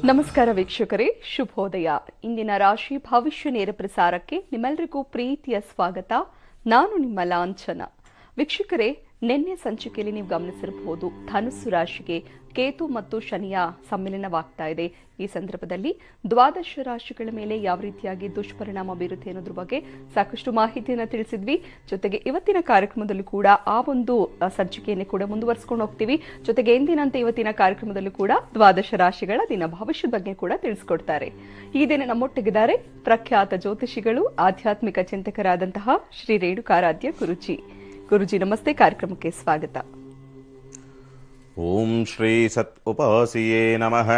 ನಮಸ್ಕಾರ ವೀಕ್ಷಕರೇ, ಶುಭೋದಯ. ಇಂದಿನ ರಾಶಿ ಭವಿಷ್ಯ ನೇರ ಪ್ರಸಾರಕ್ಕೆ ನಿಮ್ಮೆಲ್ಲರಿಗೂ ಪ್ರೀತಿಯ ಸ್ವಾಗತ. ನಾನು ನಿಮ್ಮ ಲಾಂಛನ. ವೀಕ್ಷಕರೇ, ನಿನ್ನೆ ಸಂಚಿಕೆಯಲ್ಲಿ ನೀವು ಗಮನಿಸಿರಬಹುದು, ಧನುಸ್ಸು ರಾಶಿಗೆ ಕೇತು ಮತ್ತು ಶನಿಯ ಸಮ್ಮಿಲನವಾಗ್ತಾ ಇದೆ. ಈ ಸಂದರ್ಭದಲ್ಲಿ ದ್ವಾದಶ ರಾಶಿಗಳ ಮೇಲೆ ಯಾವ ರೀತಿಯಾಗಿ ದುಷ್ಪರಿಣಾಮ ಬೀರುತ್ತೆ ಅನ್ನೋದ್ರ ಬಗ್ಗೆ ಸಾಕಷ್ಟು ಮಾಹಿತಿಯನ್ನು ತಿಳಿಸಿದ್ವಿ. ಜೊತೆಗೆ ಇವತ್ತಿನ ಕಾರ್ಯಕ್ರಮದಲ್ಲೂ ಕೂಡ ಆ ಒಂದು ಸಂಚಿಕೆಯನ್ನು ಕೂಡ ಮುಂದುವರಿಸಿಕೊಂಡು ಹೋಗ್ತೀವಿ. ಜೊತೆಗೆ ಎಂದಿನಂತೆ ಇವತ್ತಿನ ಕಾರ್ಯಕ್ರಮದಲ್ಲೂ ಕೂಡ ದ್ವಾದಶ ರಾಶಿಗಳ ದಿನ ಭವಿಷ್ಯದ ಬಗ್ಗೆ ಕೂಡ ತಿಳಿಸ್ಕೊಡ್ತಾರೆ. ಈ ದಿನ ನಮ್ಮೊಟ್ಟಿಗಿದ್ದಾರೆ ಪ್ರಖ್ಯಾತ ಜ್ಯೋತಿಷಿಗಳು, ಆಧ್ಯಾತ್ಮಿಕ ಚಿಂತಕರಾದಂತಹ ಶ್ರೀ ರೇಣುಕಾರಾಧ್ಯ ಗುರುಜಿ. ಗುರುಜಿ ನಮಸ್ತೆ, ಕಾರ್ಯಕ್ರಮಕ್ಕೆ ಸ್ವಾಗತ. ಓಂ ಶ್ರೀ ಸತ್ ಉಪಾಸಿಯೇ ನಮಃ.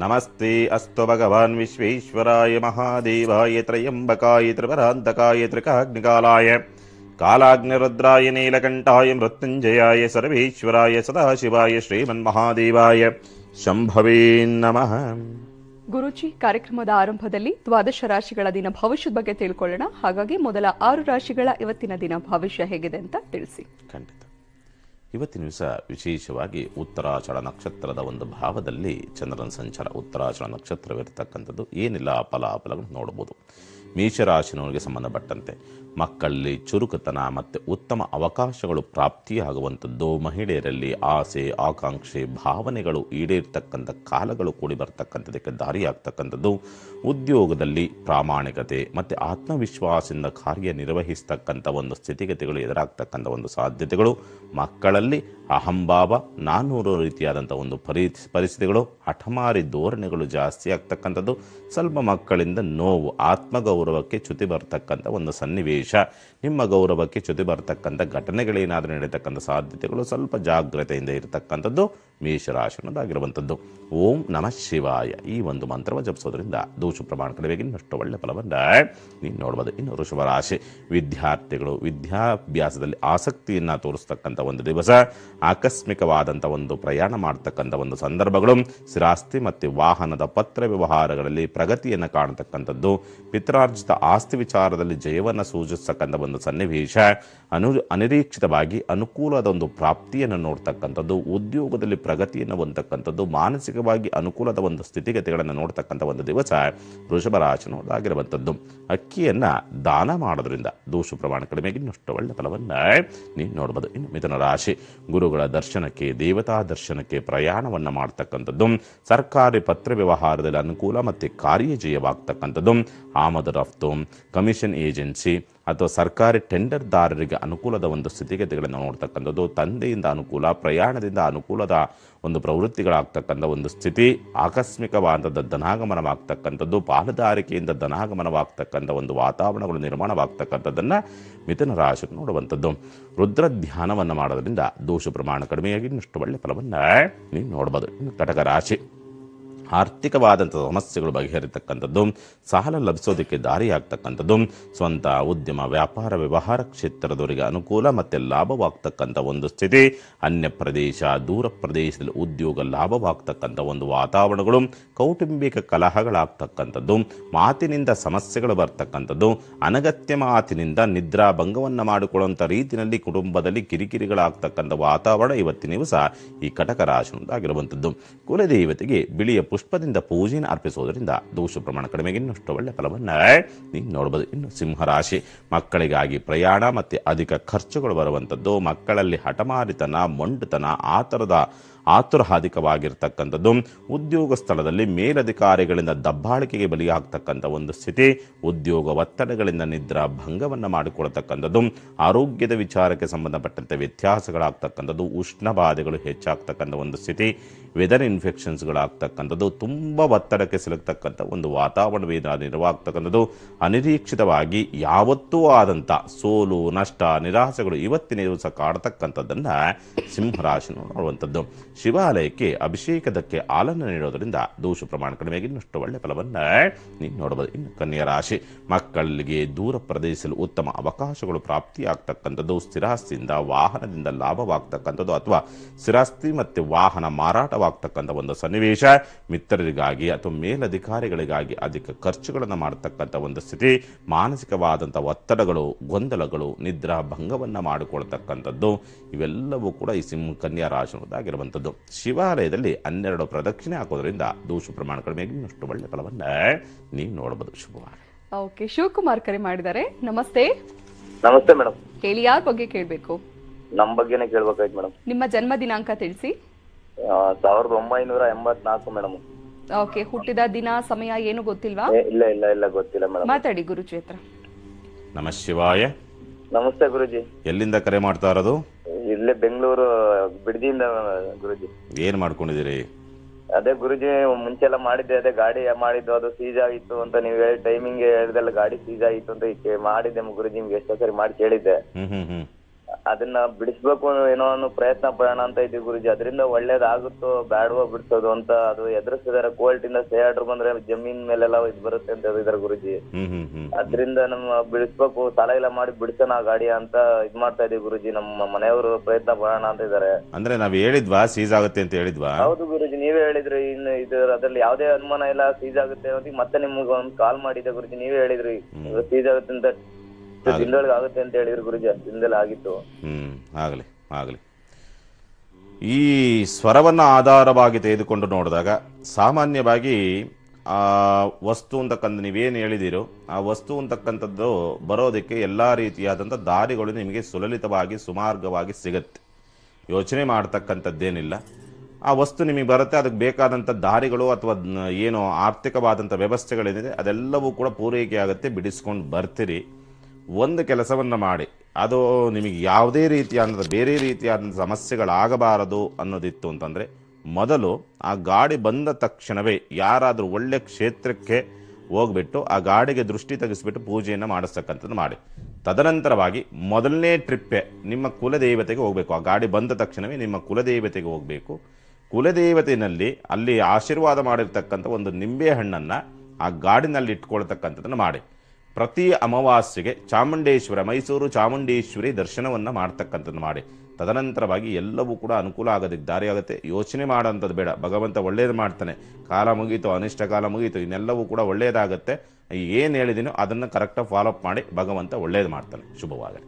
ನಮಸ್ತೆ ಅಸ್ತು ಭಗವಾನ್ ವಿಶ್ವೇಶ್ವರಾಯ ಮಹಾದೇವಾಯ ತ್ರಯಂಬಕಾಯ ತ್ರಿವರಾಂತಕಾಯ ತ್ರಿಕಾಗ್ನಿಕಾಲಾಯ ಕಾಲಾಗ್ನಿರುದ್ರಾಯ ನೀಲಕಂಠಾಯ ಮೃತ್ಯುಂಜಯಾಯ ಸರ್ವೇಶ್ವರಾಯ ಸದಾಶಿವಾಯ ಶ್ರೀಮನ್ಮಹಾದೇವಾಯ ಶಂಭವೇ ನಮಃ. ಗುರುಜಿ, ಕಾರ್ಯಕ್ರಮದ ಆರಂಭದಲ್ಲಿ ದ್ವಾದಶ ರಾಶಿಗಳ ದಿನ ಭವಿಷ್ಯದ ಬಗ್ಗೆ ತಿಳ್ಕೊಳ್ಳೋಣ. ಹಾಗಾಗಿ ಮೊದಲ 6 ರಾಶಿಗಳ ಇವತ್ತಿನ ದಿನ ಭವಿಷ್ಯ ಹೇಗಿದೆ ಅಂತ ತಿಳಿಸಿ. ಖಂಡಿತ. ಇವತ್ತಿನ ದಿವಸ ವಿಶೇಷವಾಗಿ ಉತ್ತರಾಷಾಢ ನಕ್ಷತ್ರದ ಒಂದು ಭಾವದಲ್ಲಿ ಚಂದ್ರನ ಸಂಚಾರ. ಉತ್ತರಾಷಾಢ ನಕ್ಷತ್ರವಿರತಕ್ಕಂಥದ್ದು ಏನಿಲ್ಲ ಫಲಾಫಲಗಳು ನೋಡಬಹುದು. ಮೇಷರಾಶಿನವರಿಗೆ ಸಂಬಂಧಪಟ್ಟಂತೆ ಮಕ್ಕಳಲ್ಲಿ ಚುರುಕುತನ ಮತ್ತು ಉತ್ತಮ ಅವಕಾಶಗಳು ಪ್ರಾಪ್ತಿಯಾಗುವಂಥದ್ದು, ಮಹಿಳೆಯರಲ್ಲಿ ಆಸೆ ಆಕಾಂಕ್ಷೆ ಭಾವನೆಗಳು ಈಡೇರ್ತಕ್ಕಂಥ ಕಾಲಗಳು ಕೂಡಿ ಬರ್ತಕ್ಕಂಥದಕ್ಕೆ ದಾರಿಯಾಗ್ತಕ್ಕಂಥದ್ದು, ಉದ್ಯೋಗದಲ್ಲಿ ಪ್ರಾಮಾಣಿಕತೆ ಮತ್ತು ಆತ್ಮವಿಶ್ವಾಸದಿಂದ ಕಾರ್ಯನಿರ್ವಹಿಸ್ತಕ್ಕಂಥ ಒಂದು ಸ್ಥಿತಿಗತಿಗಳು ಎದುರಾಗ್ತಕ್ಕಂಥ ಒಂದು ಸಾಧ್ಯತೆಗಳು, ಮಕ್ಕಳಲ್ಲಿ ಅಹಂಭಾವ ನಾನೂರು ರೀತಿಯಾದಂಥ ಒಂದು ಪರಿಸ್ಥಿತಿಗಳು, ಹಠಮಾರಿ ಧೋರಣೆಗಳು ಜಾಸ್ತಿ ಆಗ್ತಕ್ಕಂಥದ್ದು, ಸ್ವಲ್ಪ ಮಕ್ಕಳಿಂದ ನೋವು, ಆತ್ಮಗೌರವಕ್ಕೆ ಚ್ಯುತಿ ಬರ್ತಕ್ಕಂಥ ಒಂದು ಸನ್ನಿವೇಶ, ನಿಮ್ಮ ಗೌರವಕ್ಕೆ ಚ್ಯುತಿ ಬರ್ತಕ್ಕಂಥ ಘಟನೆಗಳೇನಾದರೂ ನಡೀತಕ್ಕಂಥ ಸಾಧ್ಯತೆಗಳು, ಸ್ವಲ್ಪ ಜಾಗ್ರತೆಯಿಂದ ಇರತಕ್ಕಂಥದ್ದು ಮೇಷರಾಶಿನದಾಗಿರುವಂಥದ್ದು. ಓಂ ನಮಃ ಶಿವಾಯ ಈ ಒಂದು ಮಂತ್ರವನ್ನು ಜಪಿಸೋದ್ರಿಂದ ದೋಷ ಪ್ರಮಾಣ ಕಡಿಮೆಗೆ ಇನ್ನಷ್ಟು ಒಳ್ಳೆ ಫಲವನ್ನು ನೀವು ನೋಡ್ಬೋದು. ಇನ್ನು ವೃಷಭ ರಾಶಿ ವಿದ್ಯಾರ್ಥಿಗಳು ವಿದ್ಯಾಭ್ಯಾಸದಲ್ಲಿ ಆಸಕ್ತಿಯನ್ನು ತೋರಿಸ್ತಕ್ಕಂಥ ಒಂದು ದಿವಸ, ಆಕಸ್ಮಿಕವಾದಂಥ ಒಂದು ಪ್ರಯಾಣ ಮಾಡ್ತಕ್ಕಂಥ ಒಂದು ಸಂದರ್ಭಗಳು, ಸ್ಥಿರಾಸ್ತಿ ಮತ್ತು ವಾಹನದ ಪತ್ರ ವ್ಯವಹಾರಗಳಲ್ಲಿ ಪ್ರಗತಿಯನ್ನು ಕಾಣತಕ್ಕಂಥದ್ದು, ಪಿತ್ರಾರ್ಜಿತ ಆಸ್ತಿ ವಿಚಾರದಲ್ಲಿ ಜಯವನ್ನು ಸೂಚಿಸ್ತಕ್ಕಂಥ ಒಂದು ಸನ್ನಿವೇಶ, ಅನಿರೀಕ್ಷಿತವಾಗಿ ಅನುಕೂಲದ ಒಂದು ಪ್ರಾಪ್ತಿಯನ್ನು ನೋಡ್ತಕ್ಕಂಥದ್ದು, ಉದ್ಯೋಗದಲ್ಲಿ ಪ್ರಗತಿಯನ್ನು ಹೊಂದತಕ್ಕಂಥದ್ದು, ಮಾನಸಿಕವಾಗಿ ಅನುಕೂಲದ ಒಂದು ಸ್ಥಿತಿಗತಿಗಳನ್ನು ನೋಡ್ತಕ್ಕಂಥ ಒಂದು ದಿವಸ ವೃಷಭ ರಾಶಿನದಾಗಿರುವಂಥದ್ದು. ಅಕ್ಕಿಯನ್ನು ದಾನ ಮಾಡೋದ್ರಿಂದ ದೋಷ ಪ್ರಮಾಣ ಕಡಿಮೆಗೆ ಇನ್ನಷ್ಟು ಒಳ್ಳೆ ಫಲವನ್ನು ನೀವು ನೋಡ್ಬೋದು. ಇನ್ನು ಮಿಥುನ ರಾಶಿ ಗುರುಗಳ ದರ್ಶನಕ್ಕೆ, ದೇವತಾ ದರ್ಶನಕ್ಕೆ ಪ್ರಯಾಣವನ್ನು ಮಾಡ್ತಕ್ಕಂಥದ್ದು, ಸರ್ಕಾರಿ ಪತ್ರ ವ್ಯವಹಾರದಲ್ಲಿ ಅನುಕೂಲ ಮತ್ತು ಕಾರ್ಯಜಯವಾಗ್ತಕ್ಕಂಥದ್ದು, ಆಮದು ರಫ್ತು, ಕಮಿಷನ್ ಏಜೆನ್ಸಿ ಅಥವಾ ಸರ್ಕಾರಿ ಟೆಂಡರ್ದಾರರಿಗೆ ಅನುಕೂಲದ ಒಂದು ಸ್ಥಿತಿಗತಿಗಳನ್ನು ನೋಡ್ತಕ್ಕಂಥದ್ದು, ತಂದೆಯಿಂದ ಅನುಕೂಲ, ಪ್ರಯಾಣದಿಂದ ಅನುಕೂಲದ ಒಂದು ಪ್ರವೃತ್ತಿಗಳಾಗ್ತಕ್ಕಂಥ ಒಂದು ಸ್ಥಿತಿ, ಆಕಸ್ಮಿಕವಾದ ಧನಾಗಮನವಾಗ್ತಕ್ಕಂಥದ್ದು, ಪಾಲುದಾರಿಕೆಯಿಂದ ಧನಾಗಮನವಾಗ್ತಕ್ಕಂಥ ಒಂದು ವಾತಾವರಣಗಳು ನಿರ್ಮಾಣವಾಗ್ತಕ್ಕಂಥದ್ದನ್ನು ಮಿಥುನ ರಾಶಿ ನೋಡುವಂಥದ್ದು. ರುದ್ರ ಧ್ಯಾನವನ್ನು ಮಾಡೋದ್ರಿಂದ ದೋಷ ಪ್ರಮಾಣ ಕಡಿಮೆಯಾಗಿ ಇನ್ನಷ್ಟು ಒಳ್ಳೆ ಫಲವನ್ನು ನೀವು ನೋಡ್ಬೋದು. ಇನ್ನು ಕಟಕ ರಾಶಿ ಆರ್ಥಿಕವಾದಂಥ ಸಮಸ್ಯೆಗಳು ಬಗೆಹರಿತಕ್ಕಂಥದ್ದು, ಸಾಲ ಲಭಿಸೋದಕ್ಕೆ ದಾರಿಯಾಗ್ತಕ್ಕಂಥದ್ದು, ಸ್ವಂತ ಉದ್ಯಮ ವ್ಯಾಪಾರ ವ್ಯವಹಾರ ಕ್ಷೇತ್ರದವರಿಗೆ ಅನುಕೂಲ ಮತ್ತು ಲಾಭವಾಗ್ತಕ್ಕಂಥ ಒಂದು ಸ್ಥಿತಿ, ಅನ್ಯ ಪ್ರದೇಶ ದೂರ ಪ್ರದೇಶದಲ್ಲಿ ಉದ್ಯೋಗ ಲಾಭವಾಗ್ತಕ್ಕಂಥ ಒಂದು ವಾತಾವರಣಗಳು, ಕೌಟುಂಬಿಕ ಕಲಹಗಳಾಗ್ತಕ್ಕಂಥದ್ದು, ಮಾತಿನಿಂದ ಸಮಸ್ಯೆಗಳು ಬರ್ತಕ್ಕಂಥದ್ದು, ಅನಗತ್ಯ ಮಾತಿನಿಂದ ನಿದ್ರಾಭಂಗವನ್ನು ಮಾಡಿಕೊಳ್ಳುವಂಥ ರೀತಿಯಲ್ಲಿ ಕುಟುಂಬದಲ್ಲಿ ಕಿರಿಕಿರಿಗಳಾಗ್ತಕ್ಕಂಥ ವಾತಾವರಣ ಇವತ್ತಿನ ದಿವಸ ಈ ಕಟಕ ರಾಶಿಯಾಗಿರುವಂಥದ್ದು. ಕುಲದೇವತೆಗೆ ಬಿಳಿಯ ಪುಷ್ಪದಿಂದ ಪೂಜೆಯನ್ನು ಅರ್ಪಿಸುವುದರಿಂದ ದೋಷ ಪ್ರಮಾಣ ಕಡಿಮೆಗೆ ಇನ್ನಷ್ಟು ಒಳ್ಳೆ ಫಲವನ್ನು ನೀವು ನೋಡಬಹುದು. ಇನ್ನು ಸಿಂಹರಾಶಿ ಮಕ್ಕಳಿಗಾಗಿ ಪ್ರಯಾಣ ಮತ್ತು ಅಧಿಕ ಖರ್ಚುಗಳು ಬರುವಂಥದ್ದು, ಮಕ್ಕಳಲ್ಲಿ ಹಠಮಾರಿತನ, ಮೊಂಡುತನ, ಆತುರಾಧಿಕವಾಗಿರ್ತಕ್ಕಂಥದ್ದು, ಉದ್ಯೋಗ ಸ್ಥಳದಲ್ಲಿ ಮೇಲಧಿಕಾರಿಗಳಿಂದ ದಬ್ಬಾಳಿಕೆಗೆ ಬಲಿಯಾಗ್ತಕ್ಕಂಥ ಒಂದು ಸ್ಥಿತಿ, ಉದ್ಯೋಗ ಒತ್ತಡಗಳಿಂದ ನಿದ್ರಾ ಭಂಗವನ್ನು ಮಾಡಿಕೊಳ್ತಕ್ಕಂಥದ್ದು, ಆರೋಗ್ಯದ ವಿಚಾರಕ್ಕೆ ಸಂಬಂಧಪಟ್ಟಂತೆ ವ್ಯತ್ಯಾಸಗಳಾಗ್ತಕ್ಕಂಥದ್ದು, ಉಷ್ಣ ಬಾಧೆಗಳು ಹೆಚ್ಚಾಗ್ತಕ್ಕಂಥ ಒಂದು ಸ್ಥಿತಿ, ವೆದರ್ ಇನ್ಫೆಕ್ಷನ್ಸ್ಗಳಾಗ್ತಕ್ಕಂಥದ್ದು, ತುಂಬ ಒತ್ತಡಕ್ಕೆ ಸಿಲುಕ್ತಕ್ಕಂಥ ಒಂದು ವಾತಾವರಣವೇದ ನಿರ್ವಾಗ್ತಕ್ಕಂಥದ್ದು, ಅನಿರೀಕ್ಷಿತವಾಗಿ ಯಾವತ್ತೂ ಆದಂಥ ಸೋಲು ನಷ್ಟ ನಿರಾಸೆಗಳು ಇವತ್ತಿನ ದಿವಸ ಕಾಡ್ತಕ್ಕಂಥದ್ದನ್ನು ಸಿಂಹರಾಶಿ ನೋಡುವಂಥದ್ದು. ಶಿವಾಲಯಕ್ಕೆ ಅಭಿಷೇಕದಕ್ಕೆ ಹಾಲನ್ನು ನೀಡೋದರಿಂದ ದೋಷ ಪ್ರಮಾಣ ಕಡಿಮೆಗೆ ಇನ್ನಷ್ಟು ಒಳ್ಳೆ ಫಲವನ್ನು ನೀವು ನೋಡಬಹುದು. ಇನ್ನು ಕನ್ಯಾ ರಾಶಿ ಮಕ್ಕಳಿಗೆ ದೂರ ಪ್ರದೇಶದಲ್ಲಿ ಉತ್ತಮ ಅವಕಾಶಗಳು ಪ್ರಾಪ್ತಿಯಾಗ್ತಕ್ಕಂಥದ್ದು, ಸ್ಥಿರಾಸ್ತಿಯಿಂದ ವಾಹನದಿಂದ ಲಾಭವಾಗ್ತಕ್ಕಂಥದ್ದು ಅಥವಾ ಸ್ಥಿರಾಸ್ತಿ ಮತ್ತು ವಾಹನ ಮಾರಾಟವಾಗ್ತಕ್ಕಂಥ ಒಂದು ಸನ್ನಿವೇಶ, ಮಿತ್ರರಿಗಾಗಿ ಅಥವಾ ಮೇಲಧಿಕಾರಿಗಳಿಗಾಗಿ ಅಧಿಕ ಖರ್ಚುಗಳನ್ನು ಮಾಡತಕ್ಕಂಥ ಒಂದು ಸ್ಥಿತಿ, ಮಾನಸಿಕವಾದಂಥ ಒತ್ತಡಗಳು, ಗೊಂದಲಗಳು, ನಿದ್ರಾ ಭಂಗವನ್ನು ಮಾಡಿಕೊಳ್ತಕ್ಕಂಥದ್ದು, ಇವೆಲ್ಲವೂ ಕೂಡ ಈ ಕನ್ಯಾ ರಾಶಿಯಾಗಿರುವಂಥದ್ದು. ಮಾಡುವಂಥದ್ದು. ಶಿವಾಲಯದಲ್ಲಿ 12 ಪ್ರದಕ್ಷಿಣೆ ಹಾಕೋದ್ರಿಂದ ದೋಷ ಪ್ರಮಾಣ ಕಡಿಮೆ ಆಗಿ ಇನ್ನಷ್ಟು ಒಳ್ಳೆ ಫಲವನ್ನ ನೀವು ನೋಡಬಹುದು. ಶುಭವಾರ. ಓಕೆ, ಶಿವಕುಮಾರ್ ಕರೆ ಮಾಡಿದ್ದಾರೆ. ನಮಸ್ತೆ. ನಮಸ್ತೆ ಮೇಡಮ್. ಹೇಳಿ, ಯಾರ ಬಗ್ಗೆ ಕೇಳಬೇಕು? ನಮ್ಮ ಬಗ್ಗೆನೇ ಕೇಳ್ಬೇಕಾಯ್ತು ಮೇಡಮ್. ನಿಮ್ಮ ಜನ್ಮ ದಿನಾಂಕ ತಿಳಿಸಿ. 1984 ಮೇಡಮ್. ಓಕೆ, ಹುಟ್ಟಿದ ದಿನ ಸಮಯ ಏನು ಗೊತ್ತಿಲ್ವಾ? ಇಲ್ಲ ಇಲ್ಲ ಇಲ್ಲ ಗೊತ್ತಿಲ್ಲ ಮೇಡಮ್. ಮಾತಾಡಿ ಗುರುಜಿ ಹತ್ರ. ನಮಃ ಶಿವಾಯ. ನಮಸ್ತೆ ಗುರುಜಿ. ಎಲ್ಲಿಂದ ಕರೆ ಮಾಡ್ತಾ ಇರೋದು? ಇಲ್ಲೇ ಬೆಂಗಳೂರು ಬಿಡದಿಯಿಂದ ಗುರುಜಿ. ಏನ್ ಮಾಡ್ಕೊಂಡಿದ್ದೀರಿ? ಅದೇ ಗುರುಜಿ ಮುಂಚೆ ಎಲ್ಲ ಮಾಡಿದ್ದೆ, ಅದೇ ಗಾಡಿ ಮಾಡಿದ್ದು, ಅದು ಸೀಜ್ ಆಗಿತ್ತು ಅಂತ ನೀವು ಹೇಳಿ ಟೈಮಿಂಗ್ ಹೇಳಿದೆಲ್ಲ ಗಾಡಿ ಸೀಜ್ ಆಗಿತ್ತು ಅಂತ ಮಾಡಿದ್ದೆ ಗುರುಜಿ. ನಿಮ್ಗೆ ಎಷ್ಟೋ ಸರಿ ಮಾಡಿ ಕೇಳಿದ್ದೆ. ಅದನ್ನ ಬಿಡಿಸ್ಬೇಕು ಏನೋ ಅನ್ನೋ ಪ್ರಯತ್ನ ಪಡೋಣ ಅಂತ ಇದ್ದೀವಿ ಗುರುಜಿ. ಅದರಿಂದ ಒಳ್ಳೇದಾಗುತ್ತೋ ಬ್ಯಾಡವೋ ಬಿಡ್ಸೋದು ಅಂತ ಅದು ಎದುರಿಸಿದಾರೆ. ಕೋರ್ಟ್ ಇಂದ ಸ್ಟೇ ಆರ್ಡರ್ ಬಂದ್ರೆ ಜಮೀನ್ ಮೇಲೆಲ್ಲ ಇದು ಬರುತ್ತೆ ಅಂತ ಹೇಳಿದಾರೆ ಗುರುಜಿ. ಅದ್ರಿಂದ ನಮ್ಮ ಬಿಡಿಸ್ಬೇಕು, ಸಾಲ ಎಲ್ಲ ಮಾಡಿ ಬಿಡಿಸೋಣ ಆ ಗಾಡಿ ಅಂತ ಇದ್ ಮಾಡ್ತಾ ಇದೀವಿ ಗುರುಜಿ. ನಮ್ಮ ಮನೆಯವರು ಪ್ರಯತ್ನ ಪಡೋಣ ಅಂತ ಇದಾರೆ. ಅಂದ್ರೆ ನಾವ್ ಹೇಳಿದ್ವಾ ಸೀಸ್ ಆಗುತ್ತೆ ಅಂತ ಹೇಳಿದ್ವಾ? ಹೌದು ಗುರುಜಿ, ನೀವೇ ಹೇಳಿದ್ರಿ. ಇನ್ನು ಇದು ಅದ್ರಲ್ಲಿ ಯಾವ್ದೇ ಅನುಮಾನ ಇಲ್ಲ, ಸೀಜ್ ಆಗುತ್ತೆ ಅಂತ. ಮತ್ತೆ ನಿಮ್ಗೆ ಒಂದು ಕಾಲ್ ಮಾಡಿದ್ದೆ ಗುರುಜಿ, ನೀವೇ ಹೇಳಿದ್ರಿ ಸೀಜ್ ಆಗುತ್ತೆ ಅಂತ. ದಿನದೊಳಗೆ ಆಗುತ್ತೆ ಅಂತ ಹೇಳಿದ್ರು ಗುರುಜಿ. ದಿನದಲ್ಲಿ ಆಗಿತ್ತು. ಆಗಲಿ ಆಗಲಿ. ಈ ಸ್ವರವನ್ನು ಆಧಾರವಾಗಿ ತೆಗೆದುಕೊಂಡು ನೋಡಿದಾಗ ಸಾಮಾನ್ಯವಾಗಿ ಆ ವಸ್ತು ಅಂತಕ್ಕಂಥ ನೀವೇನು ಹೇಳಿದಿರೋ ಆ ವಸ್ತು ಅಂತಕ್ಕಂಥದ್ದು ಬರೋದಕ್ಕೆ ಎಲ್ಲ ರೀತಿಯಾದಂಥ ದಾರಿಗಳು ನಿಮಗೆ ಸುಲಲಿತವಾಗಿ ಸುಮಾರ್ಗವಾಗಿ ಸಿಗತ್ತೆ. ಯೋಚನೆ ಮಾಡ್ತಕ್ಕಂಥದ್ದೇನಿಲ್ಲ. ಆ ವಸ್ತು ನಿಮಗೆ ಬರುತ್ತೆ, ಅದಕ್ಕೆ ಬೇಕಾದಂಥ ದಾರಿಗಳು ಅಥವಾ ಏನು ಆರ್ಥಿಕವಾದಂಥ ವ್ಯವಸ್ಥೆಗಳೇನಿದೆ ಅದೆಲ್ಲವೂ ಕೂಡ ಪೂರೈಕೆ ಆಗುತ್ತೆ, ಬಿಡಿಸ್ಕೊಂಡು ಬರ್ತೀರಿ. ಒಂದು ಕೆಲಸವನ್ನು ಮಾಡಿ, ಅದು ನಿಮಗೆ ಯಾವುದೇ ರೀತಿಯಾದ ಬೇರೆ ರೀತಿಯಾದ ಸಮಸ್ಯೆಗಳಾಗಬಾರದು ಅನ್ನೋದಿತ್ತು ಅಂತಂದರೆ, ಮೊದಲು ಆ ಗಾಡಿ ಬಂದ ತಕ್ಷಣವೇ ಯಾರಾದರೂ ಒಳ್ಳೆ ಕ್ಷೇತ್ರಕ್ಕೆ ಹೋಗ್ಬಿಟ್ಟು ಆ ಗಾಡಿಗೆ ದೃಷ್ಟಿ ತೆಗೆಸ್ಬಿಟ್ಟು ಪೂಜೆಯನ್ನು ಮಾಡಿಸ್ತಕ್ಕಂಥದ್ದು ಮಾಡಿ. ತದನಂತರವಾಗಿ ಮೊದಲನೇ ಟ್ರಿಪ್ಪೇ ನಿಮ್ಮ ಕುಲದೇವತೆಗೆ ಹೋಗಬೇಕು. ಆ ಗಾಡಿ ಬಂದ ತಕ್ಷಣವೇ ನಿಮ್ಮ ಕುಲದೇವತೆಗೆ ಹೋಗಬೇಕು. ಕುಲದೇವತೆಯಲ್ಲಿ ಅಲ್ಲಿ ಆಶೀರ್ವಾದ ಮಾಡಿರ್ತಕ್ಕಂಥ ಒಂದು ನಿಂಬೆ ಹಣ್ಣನ್ನು ಆ ಗಾಡಿನಲ್ಲಿ ಇಟ್ಕೊಳ್ತಕ್ಕಂಥದ್ದನ್ನು ಮಾಡಿ. ಪ್ರತಿ ಅಮಾವಾಸ್ಯೆಗೆ ಚಾಮುಂಡೇಶ್ವರ, ಮೈಸೂರು ಚಾಮುಂಡೇಶ್ವರಿ ದರ್ಶನವನ್ನು ಮಾಡ್ತಕ್ಕಂಥದ್ದು ಮಾಡಿ. ತದನಂತರವಾಗಿ ಎಲ್ಲವೂ ಕೂಡ ಅನುಕೂಲ ಆಗೋದಕ್ಕೆ ದಾರಿ ಆಗುತ್ತೆ. ಯೋಚನೆ ಮಾಡೋಂಥದ್ದು ಬೇಡ, ಭಗವಂತ ಒಳ್ಳೇದು ಮಾಡ್ತಾನೆ. ಕಾಲ ಮುಗೀತು, ಅನಿಷ್ಟ ಕಾಲ ಮುಗೀತು, ಇನ್ನೆಲ್ಲವೂ ಕೂಡ ಒಳ್ಳೆಯದಾಗುತ್ತೆ. ಏನು ಹೇಳಿದೀನೋ ಅದನ್ನು ಕರೆಕ್ಟಾಗಿ ಫಾಲೋಅಪ್ ಮಾಡಿ, ಭಗವಂತ ಒಳ್ಳೇದು ಮಾಡ್ತಾನೆ. ಶುಭವಾಗಲಿ.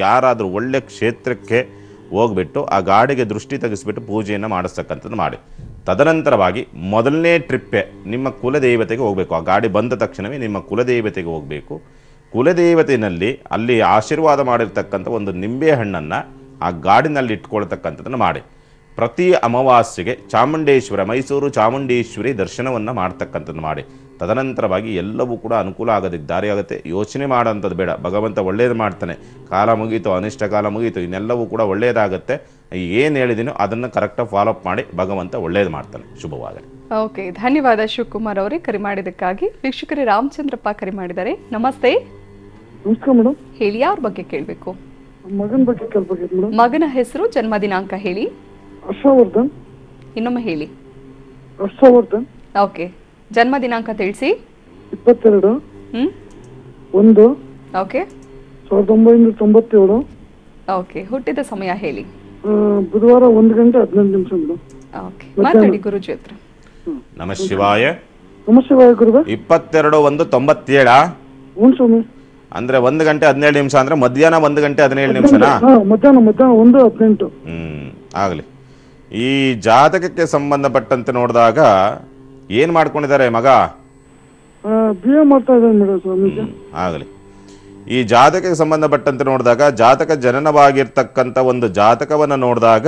ಯಾರಾದರೂ ಒಳ್ಳೆ ಕ್ಷೇತ್ರಕ್ಕೆ ಹೋಗ್ಬಿಟ್ಟು ಆ ಗಾಡಿಗೆ ದೃಷ್ಟಿ ತೆಗೆಸ್ಬಿಟ್ಟು ಪೂಜೆಯನ್ನು ಮಾಡಿಸ್ತಕ್ಕಂಥದ್ದು ಮಾಡಿ. ತದನಂತರವಾಗಿ ಮೊದಲನೇ ಟ್ರಿಪ್ಪೇ ನಿಮ್ಮ ಕುಲದೇವತೆಗೆ ಹೋಗಬೇಕು. ಆ ಗಾಡಿ ಬಂದ ತಕ್ಷಣವೇ ನಿಮ್ಮ ಕುಲದೇವತೆಗೆ ಹೋಗಬೇಕು. ಕುಲದೇವತೆಯಲ್ಲಿ ಅಲ್ಲಿ ಆಶೀರ್ವಾದ ಮಾಡಿರ್ತಕ್ಕಂಥ ಒಂದು ನಿಂಬೆ ಹಣ್ಣನ್ನು ಆ ಗಾಡಿನಲ್ಲಿ ಇಟ್ಕೊಳ್ತಕ್ಕಂಥದ್ದನ್ನು ಮಾಡಿ. ಪ್ರತಿ ಅಮಾವಾಸ್ಯೆಗೆ ಚಾಮುಂಡೇಶ್ವರ, ಮೈಸೂರು ಚಾಮುಂಡೇಶ್ವರಿ ದರ್ಶನವನ್ನು ಮಾಡ್ತಕ್ಕಂಥದ್ದು ಮಾಡಿ. ತದನಂತರವಾಗಿ ಎಲ್ಲವೂ ಕೂಡ ಅನುಕೂಲ ಆಗೋದಕ್ಕೆ ದಾರಿ ಆಗುತ್ತೆ. ಯೋಚನೆ ಮಾಡೋಂಥದ್ದು ಬೇಡ, ಭಗವಂತ ಒಳ್ಳೇದು ಮಾಡ್ತಾನೆ. ಕಾಲ ಮುಗೀತು, ಅನಿಷ್ಟ ಕಾಲ ಮುಗೀತು, ಇನ್ನೆಲ್ಲವೂ ಕೂಡ ಒಳ್ಳೆಯದಾಗುತ್ತೆ. ಏನು ಹೇಳಿದೀನೋ ಅದನ್ನು ಕರೆಕ್ಟಾಗಿ ಫಾಲೋಅಪ್ ಮಾಡಿ, ಭಗವಂತ ಒಳ್ಳೇದು ಮಾಡ್ತಾನೆ. ಶುಭವಾಗಲಿ. ಓಕೆ, ಧನ್ಯವಾದ ಶಿವಕುಮಾರ್ ಅವರೇ ಕರೆ ಮಾಡಿದ್ದಕ್ಕಾಗಿ. ವೀಕ್ಷಕರೇ, ರಾಮಚಂದ್ರಪ್ಪ ಕರೆ ಮಾಡಿದ್ದಾರೆ. ನಮಸ್ತೆ. ನಮಸ್ಕಾರ ಮೇಡಮ್. ಹೇಳಿ, ಯಾರ ಬಗ್ಗೆ ಕೇಳಬೇಕು? ಮಗನ ಬಗ್ಗೆ ಕೇಳಬೇಕಿತ್ತು ಮೇಡಮ್. ಮಗನ ಹೆಸರು, ಜನ್ಮ ದಿನಾಂಕ ಹೇಳಿ. ಹರ್ಷವರ್ಧನ್. ಇನ್ನೊಮ್ಮೆ ಹೇಳಿ. ಹರ್ಷವರ್ಧನ್. ಓಕೆ, ಜನ್ಮ ದಿನಾಂಕ ತಿಳಿಸಿ. 22 1 ಓಕೆ 1997. ಓಕೆ, ಹುಟ್ಟಿದ ಸಮಯ ಹೇಳಿ. ಬುಧವಾರ 1:15 ಮೇಡಮ್. ಓಕೆ, ಮಾತಾಡಿ ಗುರುಜಿ ಹತ್ರ. ನಮಃ ಶಿವಾಯ. ನಮಸ್ತೆ ಗುರುವೆ. 22/1/97. ಹ್ಞೂ ಸ್ವಾಮಿ. ಅಂದ್ರೆ 1:17 ಅಂದ್ರೆ ಮಧ್ಯಾಹ್ನ 1:17. ಮಧ್ಯಾಹ್ನ 1:18. ಆಗಲಿ. ಈ ಜಾತಕಕ್ಕೆ ಸಂಬಂಧಪಟ್ಟಂತೆ ನೋಡಿದಾಗ ಏನ್ ಮಾಡ್ಕೊಂಡಿದ್ದಾರೆ ಮಗ? BA ಮಾಡ್ತಾ ಇದ್ದಾನೆ ಮೇಡಮ್ ಸ್ವಾಮೀಜಿ. ಆಗಲಿ. ಈ ಜಾತಕಕ್ಕೆ ಸಂಬಂಧಪಟ್ಟಂತೆ ನೋಡಿದಾಗ ಜಾತಕ ಜನನವಾಗಿರ್ತಕ್ಕಂಥ ಒಂದು ಜಾತಕವನ್ನು ನೋಡಿದಾಗ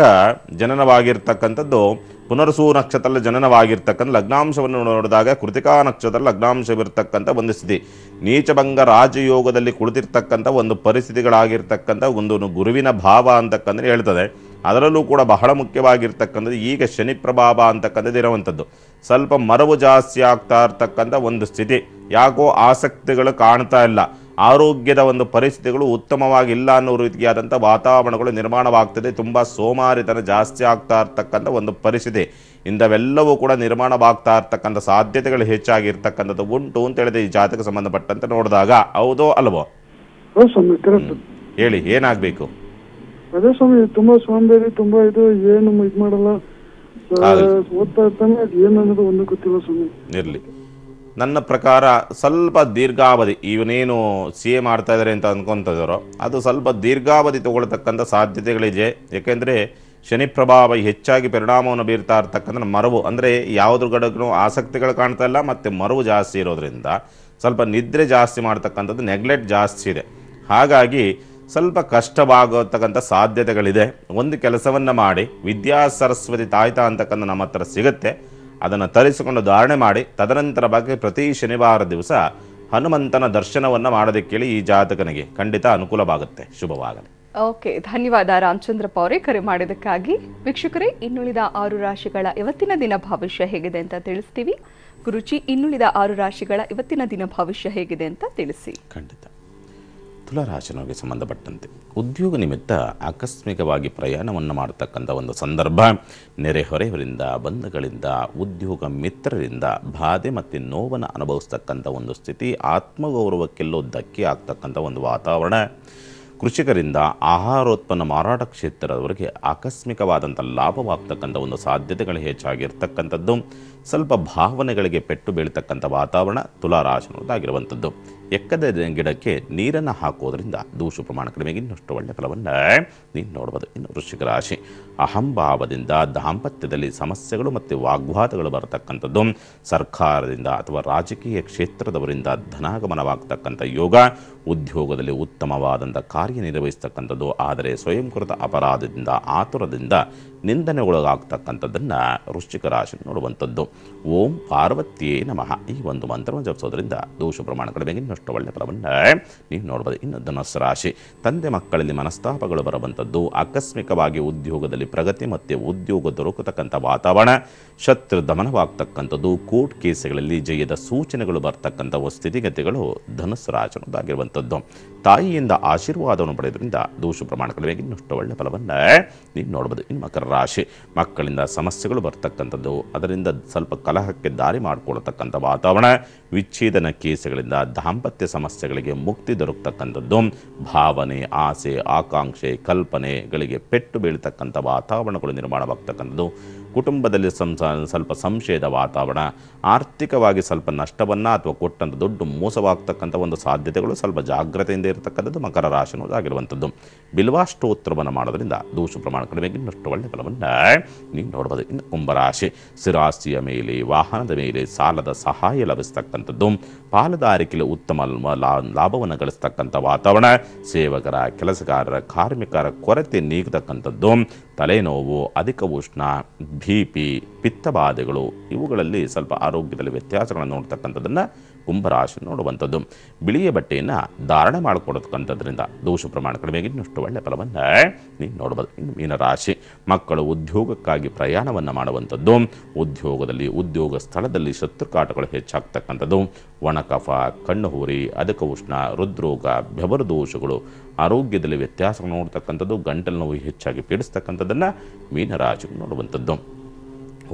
ಜನನವಾಗಿರ್ತಕ್ಕಂಥದ್ದು ಪುನರ್ಸೂ ನಕ್ಷತ್ರದಲ್ಲಿ ಜನನವಾಗಿರ್ತಕ್ಕಂಥ ಲಗ್ನಾಂಶವನ್ನು ನೋಡಿದಾಗ ಕೃತಿಕಾ ನಕ್ಷತ್ರ ಲಗ್ನಾಂಶವಿರ್ತಕ್ಕಂಥ ಒಂದು ಸ್ಥಿತಿ. ನೀಚಭಂಗ ರಾಜಯೋಗದಲ್ಲಿ ಕುಳಿತಿರ್ತಕ್ಕಂಥ ಒಂದು ಪರಿಸ್ಥಿತಿಗಳಾಗಿರ್ತಕ್ಕಂಥ ಒಂದು ಗುರುವಿನ ಭಾವ ಅಂತಕ್ಕಂದ್ರೆ ಹೇಳ್ತದೆ. ಅದರಲ್ಲೂ ಕೂಡ ಬಹಳ ಮುಖ್ಯವಾಗಿರ್ತಕ್ಕಂಥದ್ದು ಈಗ ಶನಿ ಪ್ರಭಾವ ಅಂತಕ್ಕಂಥದ್ದು ಇರುವಂಥದ್ದು. ಸ್ವಲ್ಪ ಮರವು ಜಾಸ್ತಿ ಆಗ್ತಾ ಇರ್ತಕ್ಕಂಥ ಒಂದು ಸ್ಥಿತಿ. ಯಾಕೋ ಆಸಕ್ತಿಗಳು ಕಾಣ್ತಾ ಇಲ್ಲ. ಆರೋಗ್ಯದ ಒಂದು ಪರಿಸ್ಥಿತಿಗಳು ಉತ್ತಮವಾಗಿಲ್ಲ ಅನ್ನೋ ರೀತಿಯಾದಂಥ ವಾತಾವರಣಗಳು ನಿರ್ಮಾಣವಾಗ್ತದೆ. ತುಂಬ ಸೋಮಾರಿತನ ಜಾಸ್ತಿ ಆಗ್ತಾ ಇರ್ತಕ್ಕಂಥ ಒಂದು ಪರಿಸ್ಥಿತಿ. ಇಂಥವೆಲ್ಲವೂ ಕೂಡ ನಿರ್ಮಾಣವಾಗ್ತಾ ಇರ್ತಕ್ಕಂಥ ಸಾಧ್ಯತೆಗಳು ಹೆಚ್ಚಾಗಿರ್ತಕ್ಕಂಥದ್ದು ಉಂಟು ಅಂತ ಹೇಳಿದೆ ಈ ಜಾತಕ ಸಂಬಂಧಪಟ್ಟಂತೆ ನೋಡಿದಾಗ. ಹೌದೋ ಅಲ್ವೋ? ಹೇಳಿ, ಏನಾಗಬೇಕು? ಅದೇ ಸ್ವಾಮಿ, ತುಂಬಾ ಸೋಂಬೇರಿ, ತುಂಬಾ ಇದು ಏನು ಇದು ಮಾಡಲ್ಲ, ಓದ್ತಾ ಇರ್ತಾನೆ. ಏನನ್ನೋದು ಒಂದು ಗೊತ್ತಿಲ್ಲ ಸ್ವಾಮಿ. ಇರಲಿ. ನನ್ನ ಪ್ರಕಾರ ಸ್ವಲ್ಪ ದೀರ್ಘಾವಧಿ, ಇವನೇನು CA ಮಾಡ್ತಾ ಇದ್ದಾರೆ ಅಂತ ಅನ್ಕೊಂತಿದ್ದಾರೋ ಅದು ಸ್ವಲ್ಪ ದೀರ್ಘಾವಧಿ ತಗೊಳ್ತಕ್ಕಂಥ ಸಾಧ್ಯತೆಗಳಿದೆ. ಯಾಕೆಂದರೆ ಶನಿ ಪ್ರಭಾವ ಹೆಚ್ಚಾಗಿ ಪರಿಣಾಮವನ್ನು ಬೀರ್ತಾ ಇರ್ತಕ್ಕಂಥ ಮರವು ಅಂದರೆ ಯಾವುದ್ರ ಕಡೆಗೂ ಆಸಕ್ತಿಗಳು ಕಾಣ್ತಾ ಇಲ್ಲ, ಮತ್ತು ಮರವು ಜಾಸ್ತಿ ಇರೋದ್ರಿಂದ ಸ್ವಲ್ಪ ನಿದ್ರೆ ಜಾಸ್ತಿ ಮಾಡ್ತಕ್ಕಂಥದ್ದು, ನೆಗ್ಲೆಕ್ಟ್ ಜಾಸ್ತಿ ಇದೆ. ಹಾಗಾಗಿ ಸ್ವಲ್ಪ ಕಷ್ಟವಾಗತಕ್ಕಂಥ ಸಾಧ್ಯತೆಗಳಿದೆ. ಒಂದು ಕೆಲಸವನ್ನು ಮಾಡಿ, ವಿದ್ಯಾ ಸರಸ್ವತಿ ತಾಯ್ತಾ ಅಂತಕ್ಕಂಥ ನಮ್ಮ ಹತ್ರ ಸಿಗುತ್ತೆ, ಅದನ್ನು ತರಿಸಿಕೊಂಡು ಧಾರಣೆ ಮಾಡಿ, ತದನಂತರ ಬಗ್ಗೆ ಪ್ರತಿ ಶನಿವಾರ ದಿವಸ ಹನುಮಂತನ ದರ್ಶನವನ್ನು ಮಾಡೋದಕ್ಕೆ ಈ ಜಾತಕನಿಗೆ ಖಂಡಿತ ಅನುಕೂಲವಾಗುತ್ತೆ. ಶುಭವಾಗಲಿ. ಓಕೆ, ಧನ್ಯವಾದ ರಾಮಚಂದ್ರಪ್ಪ ಅವರೇ ಕರೆ ಮಾಡಿದ್ದಕ್ಕಾಗಿ. ವೀಕ್ಷಕರೇ, ಇನ್ನುಳಿದ 6 ರಾಶಿಗಳ ಇವತ್ತಿನ ದಿನ ಭವಿಷ್ಯ ಹೇಗಿದೆ ಅಂತ ತಿಳಿಸ್ತೀವಿ. ಗುರುಜಿ, ಇನ್ನುಳಿದ 6 ರಾಶಿಗಳ ಇವತ್ತಿನ ದಿನ ಭವಿಷ್ಯ ಹೇಗಿದೆ ಅಂತ ತಿಳಿಸಿ. ಖಂಡಿತ. ತುಲಾರಾಶಿನವರಿಗೆ ಸಂಬಂಧಪಟ್ಟಂತೆ ಉದ್ಯೋಗ ನಿಮಿತ್ತ ಆಕಸ್ಮಿಕವಾಗಿ ಪ್ರಯಾಣವನ್ನು ಮಾಡತಕ್ಕಂಥ ಒಂದು ಸಂದರ್ಭ, ನೆರೆಹೊರೆಯವರಿಂದ, ಬಂಧುಗಳಿಂದ, ಉದ್ಯೋಗ ಮಿತ್ರರಿಂದ ಬಾಧೆ ಮತ್ತು ನೋವನ್ನು ಅನುಭವಿಸ್ತಕ್ಕಂಥ ಒಂದು ಸ್ಥಿತಿ, ಆತ್ಮಗೌರವಕ್ಕೆಲ್ಲೋ ಧಕ್ಕೆ ಆಗ್ತಕ್ಕಂಥ ಒಂದು ವಾತಾವರಣ, ಕೃಷಿಕರಿಂದ ಆಹಾರೋತ್ಪನ್ನ ಮಾರಾಟ ಕ್ಷೇತ್ರದವರೆಗೆ ಆಕಸ್ಮಿಕವಾದಂಥ ಲಾಭವಾಗ್ತಕ್ಕಂಥ ಒಂದು ಸಾಧ್ಯತೆಗಳು ಹೆಚ್ಚಾಗಿರ್ತಕ್ಕಂಥದ್ದು, ಸ್ವಲ್ಪ ಭಾವನೆಗಳಿಗೆ ಪೆಟ್ಟು ಬೀಳ್ತಕ್ಕಂಥ ವಾತಾವರಣ ತುಲಾರಾಶಿನದಾಗಿರುವಂಥದ್ದು. ಎಕ್ಕದ ಗಿಡಕ್ಕೆ ನೀರನ್ನು ಹಾಕೋದ್ರಿಂದ ದೋಷ ಪ್ರಮಾಣ ಕಡಿಮೆಗೆ ಇನ್ನಷ್ಟು ಒಳ್ಳೆಯ ಫಲವನ್ನು ನೀನು ನೋಡ್ಬೋದು. ಇನ್ನು ವೃಶ್ಚಿಕ ರಾಶಿ, ಅಹಂಭಾವದಿಂದ ದಾಂಪತ್ಯದಲ್ಲಿ ಸಮಸ್ಯೆಗಳು ಮತ್ತು ವಾಗ್ವಾದಗಳು ಬರತಕ್ಕಂಥದ್ದು, ಸರ್ಕಾರದಿಂದ ಅಥವಾ ರಾಜಕೀಯ ಕ್ಷೇತ್ರದವರಿಂದ ಧನಾಗಮನವಾಗ್ತಕ್ಕಂಥ ಯೋಗ, ಉದ್ಯೋಗದಲ್ಲಿ ಉತ್ತಮವಾದಂಥ ಕಾರ್ಯನಿರ್ವಹಿಸ್ತಕ್ಕಂಥದ್ದು, ಆದರೆ ಸ್ವಯಂಕೃತ ಅಪರಾಧದಿಂದ ಆತುರದಿಂದ ನಿಂದನೆಗೊಳಗಾಗ್ತಕ್ಕಂಥದ್ದನ್ನು ವೃಶ್ಚಿಕ ರಾಶಿ ನೋಡುವಂಥದ್ದು. ಓಂ ಪಾರ್ವತಿಯೇ ನಮಃ ಈ ಒಂದು ಮಂತ್ರವನ್ನು ಜಪಿಸೋದ್ರಿಂದ ದೋಷ ಪ್ರಮಾಣ ಕಡಿಮೆಗೆ ಇನ್ನಷ್ಟು ಒಳ್ಳೆಯ ಫಲವನ್ನು ನೀವು ನೋಡ್ಬೋದು. ಇನ್ನು ಧನುಸ್ಸು ರಾಶಿ, ತಂದೆ ಮಕ್ಕಳಲ್ಲಿ ಮನಸ್ತಾಪಗಳು ಬರುವಂಥದ್ದು, ಆಕಸ್ಮಿಕವಾಗಿ ಉದ್ಯೋಗದಲ್ಲಿ ಪ್ರಗತಿ ಮತ್ತು ಉದ್ಯೋಗ ದೊರಕತಕ್ಕಂಥ ವಾತಾವರಣ, ಶತ್ರು ದಮನವಾಗ್ತಕ್ಕಂಥದ್ದು, ಕೋರ್ಟ್ ಕೇಸುಗಳಲ್ಲಿ ಜಯದ ಸೂಚನೆಗಳು ಬರ್ತಕ್ಕಂಥ ಸ್ಥಿತಿಗತಿಗಳು ಧನುಸ್ಸು ರಾಶಿಯದಾಗಿರುವಂಥದ್ದು. ತಾಯಿಯಿಂದ ಆಶೀರ್ವಾದವನ್ನು ಪಡೆಯೋದ್ರಿಂದ ದೋಷ ಪ್ರಮಾಣ ಕಡಿಮೆಗೆ ಇನ್ನಷ್ಟು ಒಳ್ಳೆಯ ಫಲವನ್ನು ನೀವು ನೋಡ್ಬೋದು. ಇನ್ನು ಮಕರ ರಾಶಿ, ಮಕ್ಕಳಿಂದ ಸಮಸ್ಯೆಗಳು ಬರ್ತಕ್ಕಂಥದ್ದು, ಅದರಿಂದ ಸ್ವಲ್ಪ ಕಲಹಕ್ಕೆ ದಾರಿ ಮಾಡಿಕೊಳ್ತಕ್ಕಂಥ ವಾತಾವರಣ, ವಿಚ್ಛೇದನ ಕೇಸುಗಳಿಂದ ದಾಂಪತ್ಯ ಸಮಸ್ಯೆಗಳಿಗೆ ಮುಕ್ತಿ ದೊರಕತಕ್ಕಂಥದ್ದು, ಭಾವನೆ, ಆಸೆ, ಆಕಾಂಕ್ಷೆ, ಕಲ್ಪನೆಗಳಿಗೆ ಪೆಟ್ಟು ಬೀಳ್ತಕ್ಕಂಥ ವಾತಾವರಣಗಳು ನಿರ್ಮಾಣವಾಗ್ತಕ್ಕಂಥದ್ದು, ಕುಟುಂಬದಲ್ಲಿ ಸ್ವಲ್ಪ ಸಂಶಯದ ವಾತಾವರಣ, ಆರ್ಥಿಕವಾಗಿ ಸ್ವಲ್ಪ ನಷ್ಟವನ್ನು ಅಥವಾ ಕೊಟ್ಟಂಥ ದೊಡ್ಡ ಮೋಸವಾಗ್ತಕ್ಕಂಥ ಒಂದು ಸಾಧ್ಯತೆಗಳು, ಸ್ವಲ್ಪ ಜಾಗ್ರತೆಯಿಂದ ಇರತಕ್ಕಂಥದ್ದು ಮಕರ ರಾಶಿನದಾಗಿರುವಂಥದ್ದು. ಬಿಲ್ವಾಷ್ಟೋತ್ರವನ್ನು ಮಾಡೋದ್ರಿಂದ ದೋಷ ಪ್ರಮಾಣ ಕಡಿಮೆಗೆ ಇನ್ನಷ್ಟು ಒಳ್ಳೆಯ ಫಲವನ್ನು ನೀವು ನೋಡ್ಬೋದು. ಇನ್ನು ಕುಂಭರಾಶಿ, ಸ್ಥಿರಾಸ್ತಿಯ ಮೇಲೆ, ವಾಹನದ ಮೇಲೆ ಸಾಲದ ಸಹಾಯ ಲಭಿಸ್ತಕ್ಕಂಥದ್ದು, ಪಾಲುದಾರಿಕೆಯಲ್ಲಿ ಉತ್ತಮ ಲಾಭವನ್ನು ಗಳಿಸ್ತಕ್ಕಂಥ ವಾತಾವರಣ, ಸೇವಕರ, ಕೆಲಸಗಾರರ, ಕಾರ್ಮಿಕರ ಕೊರತೆ ನೀಗತಕ್ಕಂಥದ್ದು, ತಲೆನೋವು, ಅಧಿಕ ಉಷ್ಣ, BP, ಪಿತ್ತಬಾಧೆಗಳು, ಇವುಗಳಲ್ಲಿ ಸ್ವಲ್ಪ ಆರೋಗ್ಯದಲ್ಲಿ ವ್ಯತ್ಯಾಸಗಳನ್ನು ನೋಡ್ತಕ್ಕಂಥದ್ದನ್ನು ಕುಂಭರಾಶಿ ನೋಡುವಂಥದ್ದು. ಬಿಳಿಯ ಬಟ್ಟೆಯನ್ನು ಧಾರಣೆ ಮಾಡಿಕೊಡತಕ್ಕಂಥದ್ರಿಂದ ದೋಷ ಪ್ರಮಾಣ ಕಡಿಮೆಗೆ ಇನ್ನಷ್ಟು ಒಳ್ಳೆಯ ಫಲವನ್ನು ನೀವು ನೋಡ್ಬೋದು. ಇನ್ನು ಮೀನರಾಶಿ, ಮಕ್ಕಳು ಉದ್ಯೋಗಕ್ಕಾಗಿ ಪ್ರಯಾಣವನ್ನು ಮಾಡುವಂಥದ್ದು, ಉದ್ಯೋಗದಲ್ಲಿ ಉದ್ಯೋಗ ಸ್ಥಳದಲ್ಲಿ ಶತ್ರುಕಾಟಗಳು ಹೆಚ್ಚಾಗ್ತಕ್ಕಂಥದ್ದು, ಒಣಕಫ, ಕಣ್ಣು ಹುರಿ, ಅಧಿಕ ಉಷ್ಣ, ಹೃದ್ರೋಗ, ಬೆವರು ದೋಷಗಳು, ಆರೋಗ್ಯದಲ್ಲಿ ವ್ಯತ್ಯಾಸಗಳು ನೋಡ್ತಕ್ಕಂಥದ್ದು, ಗಂಟಲು ನೋವು ಹೆಚ್ಚಾಗಿ ಪೀಡಿಸ್ತಕ್ಕಂಥದ್ದನ್ನು ಮೀನರಾಶಿ ನೋಡುವಂಥದ್ದು.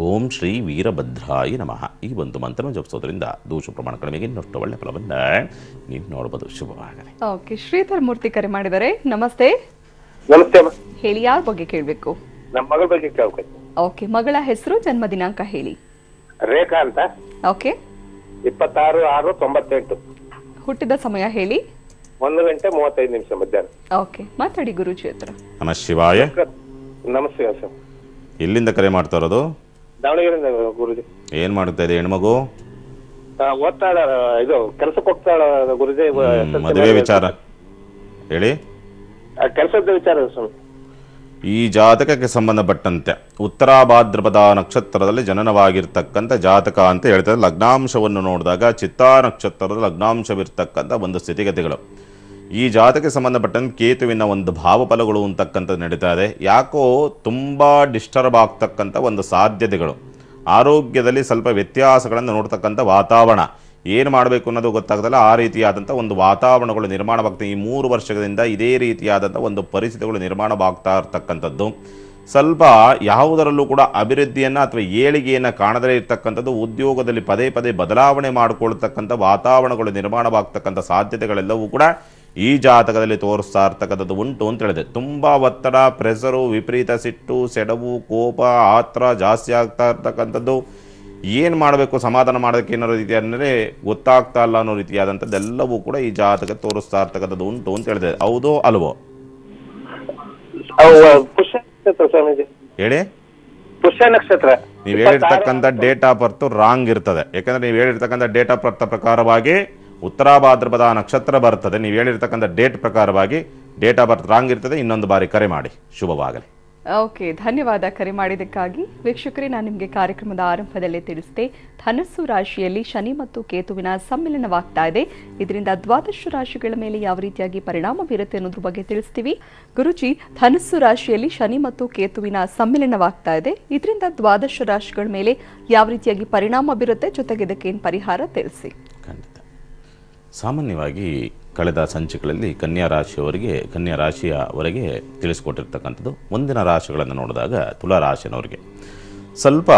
ಓಂ ಶ್ರೀ ವೀರಭದ್ರಾಯ ನಮಃ ಈ ಒಂದು ಮಂತ್ರವನ್ನು ಜಪಿಸೋದ್ರಿಂದ ದೋಷ ಪ್ರಮಾಣ ಕಡಿಮೆಗೆ ಇನ್ನಷ್ಟು ಒಳ್ಳೆಯ ಫಲವನ್ನು ನೀವು ನೋಡಬಹುದು. ಶುಭವಾಗಲಿ. ಓಕೆ, ಶ್ರೀಧರ್ ಮೂರ್ತಿ ಕರೆ ಮಾಡಿದ್ದಾರೆ. ನಮಸ್ತೆ. ನಮಸ್ತೆ. ಹೇಳಿ, ಯಾರ ಬಗ್ಗೆ ಕೇಳಬೇಕು? ನಮ್ಮ ಮಗಳ ಬಗ್ಗೆ ಕೇಳಬೇಕು. ಓಕೆ, ಮಗಳ ಹೆಸರು, ಜನ್ಮ ದಿನಾಂಕ ಹೇಳಿ. ರೇಖಾ ಅಂತ. ಓಕೆ. 26/6/98. ಹುಟ್ಟಿದ ಸಮಯ ಹೇಳಿ. 1:35 ಮಧ್ಯಾಹ್ನ. ಓಕೆ, ಮಾತಾಡಿ ಗುರುಜಿ ಹತ್ರ. ನಮಃ ಶಿವಾಯ. ನಮಸ್ತೆ ಸರ್. ಎಲ್ಲಿಂದ ಕರೆ ಮಾಡ್ತಾ ಇರೋದು? ದಾವಣಗೆರೆಯಿಂದ ಗುರುಜಿ. ಏನ್ ಮಾಡ್ತಾ ಇದೆ ಹೆಣ್ಮಗು? ಓದ್ತಾಳ, ಇದು ಕೆಲಸಕ್ಕೆ ಹೋಗ್ತಾಳ ಗುರುಜಿ. ಮದುವೆ ವಿಚಾರ ಹೇಳಿ. ಕೆಲಸದ ವಿಚಾರ ಸ್ವಾಮಿ. ಈ ಜಾತಕಕ್ಕೆ ಸಂಬಂಧಪಟ್ಟಂತೆ ಉತ್ತರಾಭಾದ್ರಪದ ನಕ್ಷತ್ರದಲ್ಲಿ ಜನನವಾಗಿರ್ತಕ್ಕಂಥ ಜಾತಕ ಅಂತ ಹೇಳ್ತಾರೆ. ಲಗ್ನಾಂಶವನ್ನು ನೋಡಿದಾಗ ಚಿತ್ತಾ ನಕ್ಷತ್ರದ ಲಗ್ನಾಂಶವಿರ್ತಕ್ಕಂಥ ಒಂದು ಸ್ಥಿತಿಗತಿಗಳು. ಈ ಜಾತಕಕ್ಕೆ ಸಂಬಂಧಪಟ್ಟಂತೆ ಕೇತುವಿನ ಒಂದು ಭಾವಫಲಗಳು ಅಂತಕ್ಕಂಥದ್ದು ನಡೀತಾ ಇದೆ. ಯಾಕೋ ತುಂಬ ಡಿಸ್ಟರ್ಬ್ ಆಗ್ತಕ್ಕಂಥ ಒಂದು ಸಾಧ್ಯತೆಗಳು, ಆರೋಗ್ಯದಲ್ಲಿ ಸ್ವಲ್ಪ ವ್ಯತ್ಯಾಸಗಳನ್ನು ನೋಡ್ತಕ್ಕಂಥ ವಾತಾವರಣ, ಏನು ಮಾಡಬೇಕು ಅನ್ನೋದು ಗೊತ್ತಾಗ್ತಲ್ಲ ಆ ರೀತಿಯಾದಂಥ ಒಂದು ವಾತಾವರಣಗಳು ನಿರ್ಮಾಣವಾಗ್ತದೆ. ಈ 3 ವರ್ಷದಿಂದ ಇದೇ ರೀತಿಯಾದಂಥ ಒಂದು ಪರಿಸ್ಥಿತಿಗಳು ನಿರ್ಮಾಣವಾಗ್ತಾ ಇರ್ತಕ್ಕಂಥದ್ದು. ಸ್ವಲ್ಪ ಯಾವುದರಲ್ಲೂ ಕೂಡ ಅಭಿವೃದ್ಧಿಯನ್ನು ಅಥವಾ ಏಳಿಗೆಯನ್ನು ಕಾಣದೇ ಇರ್ತಕ್ಕಂಥದ್ದು, ಉದ್ಯೋಗದಲ್ಲಿ ಪದೇ ಪದೇ ಬದಲಾವಣೆ ಮಾಡಿಕೊಳ್ತಕ್ಕಂಥ ವಾತಾವರಣಗಳು ನಿರ್ಮಾಣವಾಗ್ತಕ್ಕಂಥ ಸಾಧ್ಯತೆಗಳೆಲ್ಲವೂ ಕೂಡ ಈ ಜಾತಕದಲ್ಲಿ ತೋರಿಸ್ತಾ ಇರ್ತಕ್ಕಂಥದ್ದು ಉಂಟು ಅಂತ ಹೇಳಿದೆ. ತುಂಬ ಒತ್ತಡ, ಪ್ರೆಸರು, ವಿಪರೀತ ಸಿಟ್ಟು, ಸೆಡವು, ಕೋಪ, ಆತ್ರ ಜಾಸ್ತಿ ಆಗ್ತಾ ಇರ್ತಕ್ಕಂಥದ್ದು. ಏನು ಮಾಡಬೇಕು, ಸಮಾಧಾನ ಮಾಡೋದಕ್ಕೆ ಏನೋ ರೀತಿ ಅಂದರೆ ಗೊತ್ತಾಗ್ತಾ ಇಲ್ಲ ಅನ್ನೋ ರೀತಿಯಾದಂಥದ್ದೆಲ್ಲವೂ ಕೂಡ ಈ ಜಾತಕ ತೋರಿಸ್ತಾ ಇರ್ತಕ್ಕಂಥದ್ದು ಉಂಟು ಅಂತ ಹೇಳಿದೆ. ಹೌದೋ ಅಲ್ವೋ? ನಕ್ಷತ್ರ ಸ್ವಾಮೀಜಿ. ಹೇಳಿ. ಪುಷ್ಯ ನಕ್ಷತ್ರ. ನೀವು ಹೇಳಿರ್ತಕ್ಕಂಥ ಡೇಟ್ ಆಫ್ ಬರ್ತ್ ರಾಂಗ್ ಇರ್ತದೆ. ಯಾಕಂದ್ರೆ ನೀವು ಹೇಳಿರ್ತಕ್ಕಂಥ ಡೇಟ್ ಆಫ್ ಬರ್ತ್ ಪ್ರಕಾರವಾಗಿ ಉತ್ತರ ಭಾದ್ರಪದ ನಕ್ಷತ್ರ ಬರ್ತದೆ. ನೀವು ಹೇಳಿರ್ತಕ್ಕಂಥ ಡೇಟ್ ಪ್ರಕಾರವಾಗಿ ಡೇಟ್ ಆಫ್ ಬರ್ತ್ ರಾಂಗ್ ಇರ್ತದೆ. ಇನ್ನೊಂದು ಬಾರಿ ಕರೆ ಮಾಡಿ. ಶುಭವಾಗಲಿ. ಓಕೆ, ಧನ್ಯವಾದ ಕರೆ ಮಾಡಿದ್ದಕ್ಕಾಗಿ. ವೀಕ್ಷಕರೇ, ನಾನು ನಿಮಗೆ ಕಾರ್ಯಕ್ರಮದ ಆರಂಭದಲ್ಲೇ ತಿಳಿಸಿದೆ, ಧನಸ್ಸು ರಾಶಿಯಲ್ಲಿ ಶನಿ ಮತ್ತು ಕೇತುವಿನ ಸಮ್ಮಿಲನವಾಗ್ತಾ ಇದೆ. ಇದರಿಂದ ದ್ವಾದಶ ರಾಶಿಗಳ ಮೇಲೆ ಯಾವ ರೀತಿಯಾಗಿ ಪರಿಣಾಮ ಬೀರುತ್ತೆ ಅನ್ನೋದ್ರ ಬಗ್ಗೆ ತಿಳಿಸ್ತೀವಿ. ಗುರುಜಿ, ಧನಸ್ಸು ರಾಶಿಯಲ್ಲಿ ಶನಿ ಮತ್ತು ಕೇತುವಿನ ಸಮ್ಮಿಲನವಾಗ್ತಾ ಇದೆ, ಇದರಿಂದ ದ್ವಾದಶ ರಾಶಿಗಳ ಮೇಲೆ ಯಾವ ರೀತಿಯಾಗಿ ಪರಿಣಾಮ ಬೀರುತ್ತೆ, ಜೊತೆಗೆ ಇದಕ್ಕೇನು ಪರಿಹಾರ ತಿಳಿಸಿ. ಖಂಡಿತ. ಸಾಮಾನ್ಯವಾಗಿ ಕಳೆದ ಸಂಚಿಕೆಗಳಲ್ಲಿ ಕನ್ಯಾ ರಾಶಿಯವರೆಗೆ ತಿಳಿಸ್ಕೊಟ್ಟಿರ್ತಕ್ಕಂಥದ್ದು. ಮುಂದಿನ ರಾಶಿಗಳನ್ನು ನೋಡಿದಾಗ ತುಲಾ ರಾಶಿನವರಿಗೆ ಸ್ವಲ್ಪ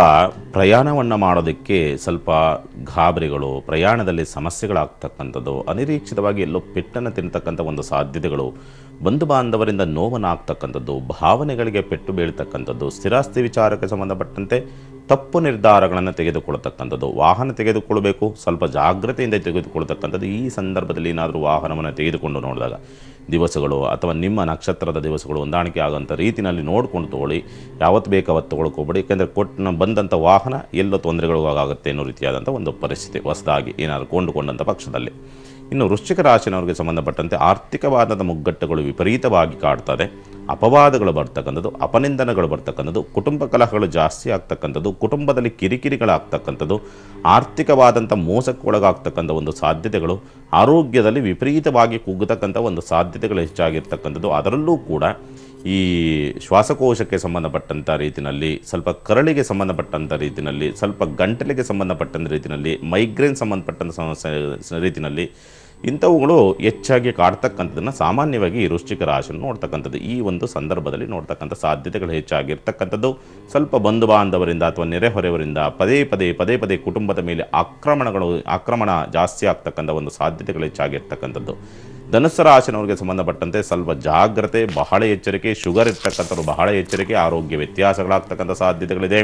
ಪ್ರಯಾಣವನ್ನು ಮಾಡೋದಕ್ಕೆ ಸ್ವಲ್ಪ ಗಾಬರಿಗಳು, ಪ್ರಯಾಣದಲ್ಲಿ ಸಮಸ್ಯೆಗಳಾಗ್ತಕ್ಕಂಥದ್ದು, ಅನಿರೀಕ್ಷಿತವಾಗಿ ಎಲ್ಲೋ ಪೆಟ್ಟನ್ನು ತಿನ್ನತಕ್ಕಂಥ ಒಂದು ಸಾಧ್ಯತೆಗಳು, ಬಂಧು ಬಾಂಧವರಿಂದ ನೋವನ್ನಾಗ್ತಕ್ಕಂಥದ್ದು, ಭಾವನೆಗಳಿಗೆ ಪೆಟ್ಟು ಬೀಳ್ತಕ್ಕಂಥದ್ದು, ಸ್ಥಿರಾಸ್ತಿ ವಿಚಾರಕ್ಕೆ ಸಂಬಂಧಪಟ್ಟಂತೆ ತಪ್ಪು ನಿರ್ಧಾರಗಳನ್ನು ತೆಗೆದುಕೊಳ್ತಕ್ಕಂಥದ್ದು, ವಾಹನ ತೆಗೆದುಕೊಳ್ಬೇಕು ಸ್ವಲ್ಪ ಜಾಗ್ರತೆಯಿಂದ ತೆಗೆದುಕೊಳ್ತಕ್ಕಂಥದ್ದು. ಈ ಸಂದರ್ಭದಲ್ಲಿ ಏನಾದರೂ ವಾಹನವನ್ನು ತೆಗೆದುಕೊಂಡು ನೋಡಿದಾಗ ದಿವಸಗಳು ಅಥವಾ ನಿಮ್ಮ ನಕ್ಷತ್ರದ ದಿವಸಗಳು ಹೊಂದಾಣಿಕೆ ಆಗೋಂಥ ರೀತಿಯಲ್ಲಿ ನೋಡ್ಕೊಂಡು ತೊಗೊಳ್ಳಿ. ಯಾವತ್ತು ಬೇಕು ಅವತ್ತು ತೊಗೊಳಕ್ಕೆ ಹೋಗ್ಬೇಡಿ. ಯಾಕೆಂದರೆ ಬಂದಂಥ ವಾಹನ ಎಲ್ಲೋ ತೊಂದರೆಗಳಾಗುತ್ತೆ ಅನ್ನೋ ರೀತಿಯಾದಂಥ ಒಂದು ಪರಿಸ್ಥಿತಿ ಹೊಸದಾಗಿ ಏನಾದರೂ ಕೊಂಡುಕೊಂಡಂಥ ಪಕ್ಷದಲ್ಲಿ. ಇನ್ನು ವೃಶ್ಚಿಕ ರಾಶಿನವರಿಗೆ ಸಂಬಂಧಪಟ್ಟಂತೆ ಆರ್ಥಿಕವಾದ ಮುಗ್ಗಟ್ಟುಗಳು ವಿಪರೀತವಾಗಿ ಕಾಡ್ತದೆ. ಅಪವಾದಗಳು ಬರ್ತಕ್ಕಂಥದ್ದು, ಅಪನಿಂದನೆಗಳು ಬರ್ತಕ್ಕಂಥದ್ದು, ಕುಟುಂಬ ಕಲಹಗಳು ಜಾಸ್ತಿ ಆಗ್ತಕ್ಕಂಥದ್ದು, ಕುಟುಂಬದಲ್ಲಿ ಕಿರಿಕಿರಿಗಳಾಗ್ತಕ್ಕಂಥದ್ದು, ಆರ್ಥಿಕವಾದಂಥ ಮೋಸಕ್ಕೆ ಒಳಗಾಗ್ತಕ್ಕಂಥ ಒಂದು ಸಾಧ್ಯತೆಗಳು, ಆರೋಗ್ಯದಲ್ಲಿ ವಿಪರೀತವಾಗಿ ಕುಗ್ಗತಕ್ಕಂಥ ಒಂದು ಸಾಧ್ಯತೆಗಳು ಹೆಚ್ಚಾಗಿರ್ತಕ್ಕಂಥದ್ದು. ಅದರಲ್ಲೂ ಕೂಡ ಈ ಶ್ವಾಸಕೋಶಕ್ಕೆ ಸಂಬಂಧಪಟ್ಟಂಥ ರೀತಿಯಲ್ಲಿ, ಸ್ವಲ್ಪ ಕರಳಿಗೆ ಸಂಬಂಧಪಟ್ಟಂಥ ರೀತಿಯಲ್ಲಿ, ಸ್ವಲ್ಪ ಗಂಟಲಿಗೆ ಸಂಬಂಧಪಟ್ಟಂಥ ರೀತಿಯಲ್ಲಿ, ಮೈಗ್ರೇನ್ ಸಂಬಂಧಪಟ್ಟಂಥ ಸಮಸ್ಯೆ ರೀತಿಯಲ್ಲಿ ಇಂಥವುಗಳು ಹೆಚ್ಚಾಗಿ ಕಾಡ್ತಕ್ಕಂಥದ್ದನ್ನು ಸಾಮಾನ್ಯವಾಗಿ ಈ ವೃಶ್ಚಿಕ ರಾಶಿಯನ್ನು ನೋಡ್ತಕ್ಕಂಥದ್ದು. ಈ ಒಂದು ಸಂದರ್ಭದಲ್ಲಿ ನೋಡ್ತಕ್ಕಂಥ ಸಾಧ್ಯತೆಗಳು ಹೆಚ್ಚಾಗಿರ್ತಕ್ಕಂಥದ್ದು. ಸ್ವಲ್ಪ ಬಂಧು ಬಾಂಧವರಿಂದ ಅಥವಾ ನೆರೆಹೊರೆಯವರಿಂದ ಪದೇ ಪದೇ ಕುಟುಂಬದ ಮೇಲೆ ಆಕ್ರಮಣ ಜಾಸ್ತಿ ಆಗ್ತಕ್ಕಂಥ ಒಂದು ಸಾಧ್ಯತೆಗಳು ಹೆಚ್ಚಾಗಿರ್ತಕ್ಕಂಥದ್ದು. ಧನುಸ್ಸು ರಾಶಿನವರಿಗೆ ಸಂಬಂಧಪಟ್ಟಂತೆ ಸ್ವಲ್ಪ ಜಾಗ್ರತೆ, ಬಹಳ ಎಚ್ಚರಿಕೆ, ಶುಗರ್ ಇರ್ತಕ್ಕಂಥವ್ರು ಬಹಳ ಎಚ್ಚರಿಕೆ, ಆರೋಗ್ಯ ವ್ಯತ್ಯಾಸಗಳಾಗ್ತಕ್ಕಂಥ ಸಾಧ್ಯತೆಗಳಿದೆ.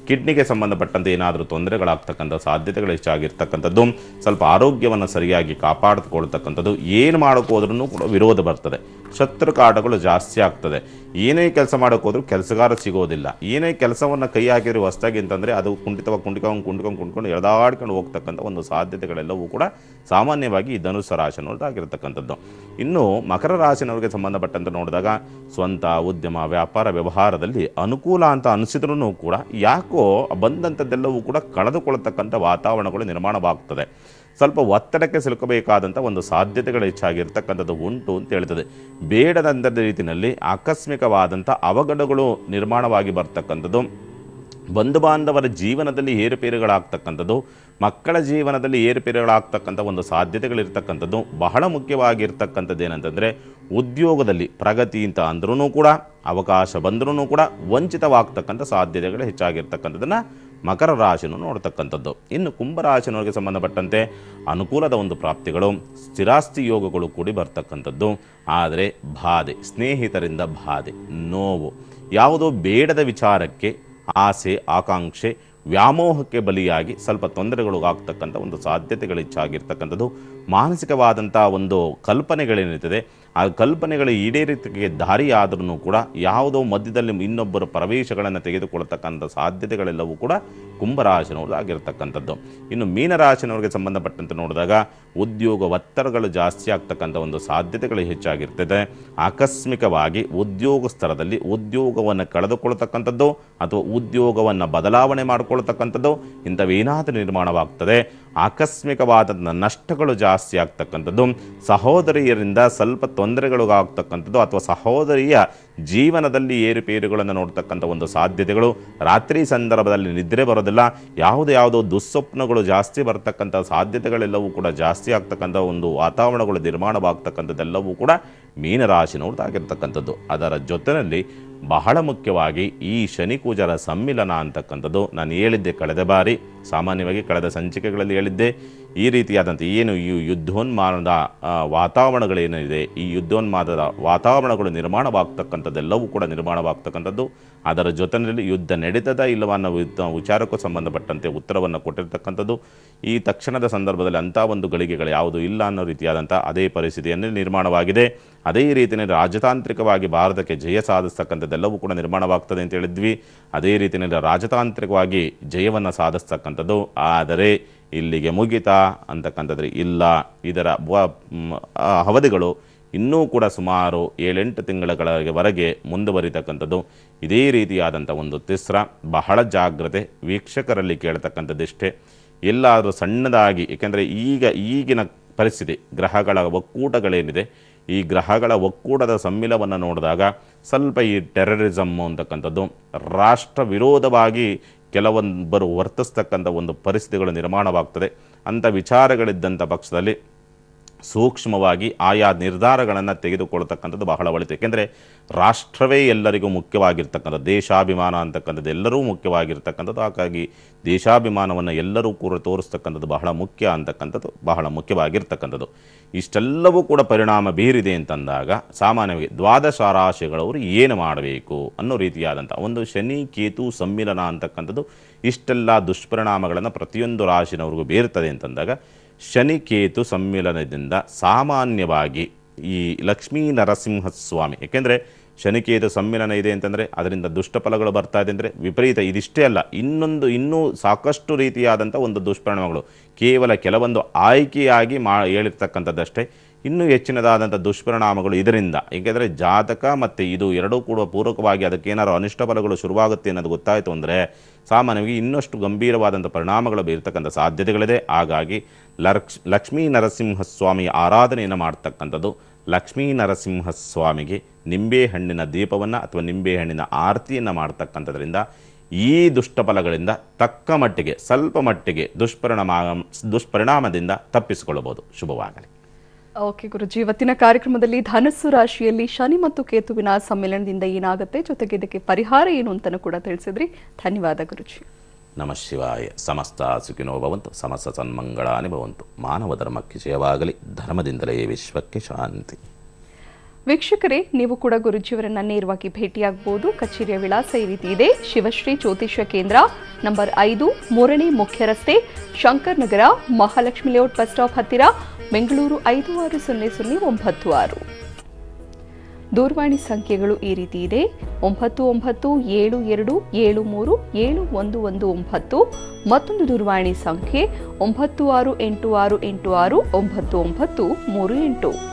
ಕಿಡ್ನಿಗೆ ಸಂಬಂಧಪಟ್ಟಂತೆ ಏನಾದರೂ ತೊಂದರೆಗಳಾಗ್ತಕ್ಕಂಥ ಸಾಧ್ಯತೆಗಳು ಹೆಚ್ಚಾಗಿರ್ತಕ್ಕಂಥದ್ದು. ಸ್ವಲ್ಪ ಆರೋಗ್ಯವನ್ನು ಸರಿಯಾಗಿ ಕಾಪಾಡಿಕೊಳ್ತಕ್ಕಂಥದ್ದು. ಏನು ಮಾಡೋಕ್ಕೆ ಹೋದ್ರೂ ಕೂಡ ವಿರೋಧ ಬರ್ತದೆ, ಶತ್ರು ಕಾಟಗಳು ಜಾಸ್ತಿ ಆಗ್ತದೆ. ಏನೇ ಕೆಲಸ ಮಾಡೋಕ್ಕೆ ಹೋದ್ರೂ ಕೆಲಸಗಾರ ಸಿಗೋದಿಲ್ಲ. ಏನೇ ಕೆಲಸವನ್ನು ಕೈ ಹಾಕಿದ್ರೆ ಹೊಸದಾಗಿ ಅಂತಂದರೆ ಅದು ಕುಂಟಿಕೊಂಡು ಎಳೆದಾಡ್ಕೊಂಡು ಹೋಗ್ತಕ್ಕಂಥ ಒಂದು ಸಾಧ್ಯತೆಗಳೆಲ್ಲವೂ ಕೂಡ ಸಾಮಾನ್ಯವಾಗಿ ಈ ಧನುಸ್ಸು ರಾಶಿನವ್ರದ್ದಾಗಿರ್ತಕ್ಕಂಥದ್ದು. ಇನ್ನು ಮಕರ ರಾಶಿನವರಿಗೆ ಸಂಬಂಧಪಟ್ಟಂತೆ ನೋಡಿದಾಗ ಸ್ವಂತ ಉದ್ಯಮ, ವ್ಯಾಪಾರ, ವ್ಯವಹಾರದಲ್ಲಿ ಅನುಕೂಲ ಅಂತ ಅನಿಸಿದ್ರೂ ಕೂಡ ಯಾಕೋ ಬಂದಂಥದ್ದೆಲ್ಲವೂ ಕೂಡ ಕಳೆದುಕೊಳ್ಳತಕ್ಕಂಥ ವಾತಾವರಣಗಳು ನಿರ್ಮಾಣವಾಗ್ತದೆ. ಸ್ವಲ್ಪ ಒತ್ತಡಕ್ಕೆ ಸಿಲುಕಬೇಕಾದಂಥ ಒಂದು ಸಾಧ್ಯತೆಗಳು ಹೆಚ್ಚಾಗಿರ್ತಕ್ಕಂಥದ್ದು ಉಂಟು ಅಂತ ಹೇಳ್ತದೆ. ಬೇಡದಂಥ ರೀತಿಯಲ್ಲಿ ಆಕಸ್ಮಿಕವಾದಂಥ ಅವಘಡಗಳು ನಿರ್ಮಾಣವಾಗಿ ಬರ್ತಕ್ಕಂಥದ್ದು, ಬಂಧು ಬಾಂಧವರ ಜೀವನದಲ್ಲಿ ಏರುಪೇರುಗಳಾಗ್ತಕ್ಕಂಥದ್ದು, ಮಕ್ಕಳ ಜೀವನದಲ್ಲಿ ಏರುಪೇರುಗಳಾಗ್ತಕ್ಕಂಥ ಒಂದು ಸಾಧ್ಯತೆಗಳಿರ್ತಕ್ಕಂಥದ್ದು. ಬಹಳ ಮುಖ್ಯವಾಗಿರ್ತಕ್ಕಂಥದ್ದು ಏನಂತಂದರೆ ಉದ್ಯೋಗದಲ್ಲಿ ಪ್ರಗತಿ ಅಂತ ಅಂದ್ರೂ ಕೂಡ, ಅವಕಾಶ ಬಂದ್ರೂ ಕೂಡ ವಂಚಿತವಾಗ್ತಕ್ಕಂಥ ಸಾಧ್ಯತೆಗಳು ಹೆಚ್ಚಾಗಿರ್ತಕ್ಕಂಥದ್ದನ್ನು ಮಕರ ರಾಶಿಯನ್ನು ನೋಡ್ತಕ್ಕಂಥದ್ದು. ಇನ್ನು ಕುಂಭರಾಶಿನವರಿಗೆ ಸಂಬಂಧಪಟ್ಟಂತೆ ಅನುಕೂಲದ ಒಂದು ಪ್ರಾಪ್ತಿಗಳು, ಸ್ಥಿರಾಸ್ತಿ ಯೋಗಗಳು ಕೂಡಿ ಬರ್ತಕ್ಕಂಥದ್ದು. ಆದರೆ ಬಾಧೆ, ಸ್ನೇಹಿತರಿಂದ ಬಾಧೆ, ನೋವು, ಯಾವುದೋ ಬೇಡದ ವಿಚಾರಕ್ಕೆ ಆಸೆ, ಆಕಾಂಕ್ಷೆ, ವ್ಯಾಮೋಹಕ್ಕೆ ಬಲಿಯಾಗಿ ಸ್ವಲ್ಪ ತೊಂದರೆಗಳು ಆಗ್ತಕ್ಕಂಥ ಒಂದು ಸಾಧ್ಯತೆಗಳು ಹೆಚ್ಚಾಗಿರ್ತಕ್ಕಂಥದ್ದು. ಮಾನಸಿಕವಾದಂಥ ಒಂದು ಕಲ್ಪನೆಗಳೇನಿರ್ತದೆ ಆ ಕಲ್ಪನೆಗಳ ಈಡೇರಿಕೆಗೆ ದಾರಿಯಾದ್ರೂ ಕೂಡ ಯಾವುದೋ ಮಧ್ಯದಲ್ಲಿ ಇನ್ನೊಬ್ಬರ ಪ್ರವೇಶಗಳನ್ನು ತೆಗೆದುಕೊಳ್ಳತಕ್ಕಂಥ ಸಾಧ್ಯತೆಗಳೆಲ್ಲವೂ ಕೂಡ ಕುಂಭರಾಶಿನವ್ರದ್ದು ಆಗಿರ್ತಕ್ಕಂಥದ್ದು. ಇನ್ನು ಮೀನರಾಶಿನವ್ರಿಗೆ ಸಂಬಂಧಪಟ್ಟಂತೆ ನೋಡಿದಾಗ ಉದ್ಯೋಗ ಒತ್ತಡಗಳು ಜಾಸ್ತಿ ಆಗ್ತಕ್ಕಂಥ ಒಂದು ಸಾಧ್ಯತೆಗಳು ಹೆಚ್ಚಾಗಿರ್ತದೆ. ಆಕಸ್ಮಿಕವಾಗಿ ಉದ್ಯೋಗ ಸ್ಥಳದಲ್ಲಿ ಉದ್ಯೋಗವನ್ನು ಕಳೆದುಕೊಳ್ಳತಕ್ಕಂಥದ್ದು ಅಥವಾ ಉದ್ಯೋಗವನ್ನು ಬದಲಾವಣೆ ಮಾಡಿಕೊಳ್ತಕ್ಕಂಥದ್ದು ಇಂಥವೇನಾದರೂ ನಿರ್ಮಾಣವಾಗ್ತದೆ. ಆಕಸ್ಮಿಕವಾದ ನಷ್ಟಗಳು ಜಾಸ್ತಿ ಆಗ್ತಕ್ಕಂಥದ್ದು, ಸಹೋದರಿಯರಿಂದ ಸ್ವಲ್ಪ ತೊಂದರೆಗಳು ಆಗ್ತಕ್ಕಂಥದ್ದು ಅಥವಾ ಸಹೋದರಿಯ ಜೀವನದಲ್ಲಿ ಏರುಪೇರುಗಳನ್ನು ನೋಡ್ತಕ್ಕಂಥ ಒಂದು ಸಾಧ್ಯತೆಗಳು. ರಾತ್ರಿ ಸಂದರ್ಭದಲ್ಲಿ ನಿದ್ರೆ ಬರೋದಿಲ್ಲ, ಯಾವುದೋ ದುಸ್ವಪ್ನಗಳು ಜಾಸ್ತಿ ಬರ್ತಕ್ಕಂಥ ಸಾಧ್ಯತೆಗಳೆಲ್ಲವೂ ಕೂಡ ಜಾಸ್ತಿ ಆಗ್ತಕ್ಕಂಥ ಒಂದು ವಾತಾವರಣಗಳು ನಿರ್ಮಾಣವಾಗ್ತಕ್ಕಂಥದ್ದೆಲ್ಲವೂ ಕೂಡ ಮೀನರಾಶಿನವ್ರದ್ದಾಗಿರ್ತಕ್ಕಂಥದ್ದು. ಅದರ ಜೊತೆಯಲ್ಲಿ ಬಹಳ ಮುಖ್ಯವಾಗಿ ಈ ಶನಿ ಕುಜರ ಸಮ್ಮಿಲನ ಅಂತಕ್ಕಂಥದ್ದು ನಾನು ಹೇಳಿದ್ದೆ ಕಳೆದ ಬಾರಿ, ಸಾಮಾನ್ಯವಾಗಿ ಕಳೆದ ಸಂಚಿಕೆಗಳಲ್ಲಿ ಹೇಳಿದ್ದೆ. ಈ ರೀತಿಯಾದಂಥ ಏನು ಈ ಯುದ್ಧೋನ್ಮಾದದ ವಾತಾವರಣಗಳೇನಿದೆ, ಈ ಯುದ್ಧೋನ್ಮಾದದ ವಾತಾವರಣಗಳು ನಿರ್ಮಾಣವಾಗ್ತಕ್ಕಂಥದ್ದೆಲ್ಲವೂ ಕೂಡ ನಿರ್ಮಾಣವಾಗ್ತಕ್ಕಂಥದ್ದು. ಅದರ ಜೊತೆಯಲ್ಲಿ ಯುದ್ಧ ನಡೀತದ ಇಲ್ಲವ ಅನ್ನೋ ವಿಚಾರಕ್ಕೂ ಸಂಬಂಧಪಟ್ಟಂತೆ ಉತ್ತರವನ್ನು ಕೊಟ್ಟಿರ್ತಕ್ಕಂಥದ್ದು. ಈ ತಕ್ಷಣದ ಸಂದರ್ಭದಲ್ಲಿ ಅಂಥ ಒಂದು ಗಳಿಗೆಗಳು ಯಾವುದು ಇಲ್ಲ ಅನ್ನೋ ರೀತಿಯಾದಂಥ ಅದೇ ಪರಿಸ್ಥಿತಿಯನ್ನೇ ನಿರ್ಮಾಣವಾಗಿದೆ. ಅದೇ ರೀತಿಯಲ್ಲಿ ರಾಜತಾಂತ್ರಿಕವಾಗಿ ಭಾರತಕ್ಕೆ ಜಯ ಸಾಧಿಸ್ತಕ್ಕಂಥದ್ದೆಲ್ಲವೂ ಕೂಡ ನಿರ್ಮಾಣವಾಗ್ತದೆ ಅಂತ ಹೇಳಿದ್ವಿ. ಅದೇ ರೀತಿಯಲ್ಲಿ ರಾಜತಾಂತ್ರಿಕವಾಗಿ ಜಯವನ್ನು ಸಾಧಿಸ್ತಕ್ಕಂಥದ್ದು. ಆದರೆ ಇಲ್ಲಿಗೆ ಮುಗಿತಾ ಅಂತಕ್ಕಂಥದ್ರೆ ಇಲ್ಲ, ಇದರ ಅವಧಿಗಳು ಇನ್ನೂ ಕೂಡ ಸುಮಾರು 7-8 ತಿಂಗಳವರೆಗೆ ಮುಂದುವರಿತಕ್ಕಂಥದ್ದು. ಇದೇ ರೀತಿಯಾದಂಥ ಒಂದು ತಿಸ್ರ ಬಹಳ ಜಾಗ್ರತೆ. ವೀಕ್ಷಕರಲ್ಲಿ ಕೇಳ್ತಕ್ಕಂಥದ್ದಿಷ್ಟೇ, ಎಲ್ಲಾದರೂ ಸಣ್ಣದಾಗಿ, ಏಕೆಂದರೆ ಈಗಿನ ಪರಿಸ್ಥಿತಿ ಗ್ರಹಗಳ ಒಕ್ಕೂಟಗಳೇನಿದೆ, ಈ ಗ್ರಹಗಳ ಒಕ್ಕೂಟದ ಸಮ್ಮಿಲವನ್ನು ನೋಡಿದಾಗ ಸ್ವಲ್ಪ ಈ ಟೆರರಿಸಮ್ಮು ಅಂತಕ್ಕಂಥದ್ದು, ರಾಷ್ಟ್ರ ವಿರೋಧವಾಗಿ ಕೆಲವೊಬ್ಬರು ವರ್ತಿಸ್ತಕ್ಕಂಥ ಒಂದು ಪರಿಸ್ಥಿತಿಗಳು ನಿರ್ಮಾಣವಾಗ್ತದೆ. ಅಂಥ ವಿಚಾರಗಳಿದ್ದಂಥ ಪಕ್ಷದಲ್ಲಿ ಸೂಕ್ಷ್ಮವಾಗಿ ಆಯಾ ನಿರ್ಧಾರಗಳನ್ನು ತೆಗೆದುಕೊಳ್ತಕ್ಕಂಥದ್ದು ಬಹಳ ಒಳಿತು. ಏಕೆಂದರೆ ರಾಷ್ಟ್ರವೇ ಎಲ್ಲರಿಗೂ ಮುಖ್ಯವಾಗಿರ್ತಕ್ಕಂಥದ್ದು, ದೇಶಾಭಿಮಾನ ಅಂತಕ್ಕಂಥದ್ದು ಎಲ್ಲರೂ ಮುಖ್ಯವಾಗಿರ್ತಕ್ಕಂಥದ್ದು. ಹಾಗಾಗಿ ದೇಶಾಭಿಮಾನವನ್ನು ಎಲ್ಲರೂ ಕೂಡ ತೋರಿಸ್ತಕ್ಕಂಥದ್ದು ಬಹಳ ಮುಖ್ಯ ಅಂತಕ್ಕಂಥದ್ದು ಬಹಳ ಮುಖ್ಯವಾಗಿರ್ತಕ್ಕಂಥದ್ದು. ಇಷ್ಟೆಲ್ಲವೂ ಕೂಡ ಪರಿಣಾಮ ಬೀರಿದೆ ಅಂತಂದಾಗ ಸಾಮಾನ್ಯವಾಗಿ ದ್ವಾದಶ ರಾಶಿಗಳವರು ಏನು ಮಾಡಬೇಕು ಅನ್ನೋ ರೀತಿಯಾದಂಥ ಒಂದು ಶನಿ ಕೇತು ಸಮ್ಮಿಲನ ಅಂತಕ್ಕಂಥದ್ದು ಇಷ್ಟೆಲ್ಲ ದುಷ್ಪರಿಣಾಮಗಳನ್ನು ಪ್ರತಿಯೊಂದು ರಾಶಿನವ್ರಿಗೂ ಬೀರ್ತದೆ ಅಂತಂದಾಗ, ಶನಿ ಕೇತು ಸಮ್ಮಿಲನದಿಂದ ಸಾಮಾನ್ಯವಾಗಿ ಈ ಲಕ್ಷ್ಮೀ ನರಸಿಂಹಸ್ವಾಮಿ, ಏಕೆಂದರೆ ಶನಿಕೇತು ಸಮ್ಮಿಲನ ಇದೆ ಅಂತಂದರೆ ಅದರಿಂದ ದುಷ್ಟಫಲಗಳು ಬರ್ತಾ ಇದೆ ಅಂದರೆ ವಿಪರೀತ. ಇದಿಷ್ಟೇ ಅಲ್ಲ, ಇನ್ನೂ ಸಾಕಷ್ಟು ರೀತಿಯಾದಂಥ ಒಂದು ದುಷ್ಪರಿಣಾಮಗಳು ಕೇವಲ ಕೆಲವೊಂದು ಆಯ್ಕೆಯಾಗಿ ಹೇಳಿರ್ತಕ್ಕಂಥದ್ದಷ್ಟೇ. ಇನ್ನೂ ಹೆಚ್ಚಿನದಾದಂಥ ದುಷ್ಪರಿಣಾಮಗಳು ಇದರಿಂದ, ಏಕೆಂದರೆ ಜಾತಕ ಮತ್ತು ಇದು ಎರಡೂ ಕೂಡ ಪೂರಕವಾಗಿ ಅದಕ್ಕೇನಾದ್ರು ಅನಿಷ್ಟ ಫಲಗಳು ಶುರುವಾಗುತ್ತೆ ಅನ್ನೋದು ಗೊತ್ತಾಯಿತು ಅಂದರೆ ಸಾಮಾನ್ಯವಾಗಿ ಇನ್ನಷ್ಟು ಗಂಭೀರವಾದಂಥ ಪರಿಣಾಮಗಳು ಬೀರ್ತಕ್ಕಂಥ ಸಾಧ್ಯತೆಗಳಿದೆ. ಹಾಗಾಗಿ ಲಕ್ಷ್ಮೀ ನರಸಿಂಹಸ್ವಾಮಿ ಆರಾಧನೆಯನ್ನು ಮಾಡ್ತಕ್ಕಂಥದ್ದು, ಲಕ್ಷ್ಮೀ ನರಸಿಂಹಸ್ವಾಮಿಗೆ ನಿಂಬೆಹಣ್ಣಿನ ದೀಪವನ್ನು ಅಥವಾ ನಿಂಬೆಹಣ್ಣಿನ ಆರತಿಯನ್ನು ಮಾಡ್ತಕ್ಕಂಥದ್ರಿಂದ ಈ ದುಷ್ಟಫಲಗಳಿಂದ ತಕ್ಕ ಮಟ್ಟಿಗೆ ಸ್ವಲ್ಪ ಮಟ್ಟಿಗೆ ದುಷ್ಪರಿಣಾಮದಿಂದ ತಪ್ಪಿಸಿಕೊಳ್ಳಬಹುದು. ಶುಭವಾಗಲಿ. ಓಕೆ ಗುರುಜಿ, ಇವತ್ತಿನ ಕಾರ್ಯಕ್ರಮದಲ್ಲಿ ಧನಸ್ಸು ರಾಶಿಯಲ್ಲಿ ಶನಿ ಮತ್ತು ಕೇತುವಿನ ಸಮ್ಮಿಲನದಿಂದ ಏನಾಗುತ್ತೆ, ಜೊತೆಗೆ ಇದಕ್ಕೆ ಪರಿಹಾರ ಏನು ಅಂತಲೂ ಕೂಡ ತಿಳಿಸಿದ್ರಿ. ಧನ್ಯವಾದ ಗುರುಜಿ. ನಮಃ ಶಿವಾಯ. ಸಮಸ್ತ ಸುಖಿನೋ ಭವಂತು, ಸಮಸ್ತ ಸನ್ಮಂಗಳಾನಿ ಭವಂತು. ಮಾನವ ಧರ್ಮಕ್ಕೆ ಜಯವಾಗಲಿ, ಧರ್ಮದಿಂದಲೇ ವಿಶ್ವಕ್ಕೆ ಶಾಂತಿ. ವೀಕ್ಷಕರೇ, ನೀವು ಕೂಡ ಗುರುಜಿಯವರನ್ನ ನೇರವಾಗಿ ಭೇಟಿಯಾಗಬಹುದು. ಕಚೇರಿಯ ವಿಳಾಸ ಈ ರೀತಿ ಇದೆ: ಶಿವಶ್ರೀ ಜ್ಯೋತಿಷ್ಯ ಕೇಂದ್ರ, ನಂಬರ್ 5, 3ನೇ ಮುಖ್ಯ ರಸ್ತೆ, ಶಂಕರ್ ನಗರ, ಮಹಾಲಕ್ಷ್ಮಿ ಲೇಔಟ್ ಬಸ್ ಸ್ಟಾಪ್ ಹತ್ತಿರ, ಬೆಂಗಳೂರು 560096. ದೂರವಾಣಿ ಸಂಖ್ಯೆಗಳು ಈ ರೀತಿ ಇದೆ: 997227371119. ಮತ್ತೊಂದು ದೂರವಾಣಿ ಸಂಖ್ಯೆ 9686869938.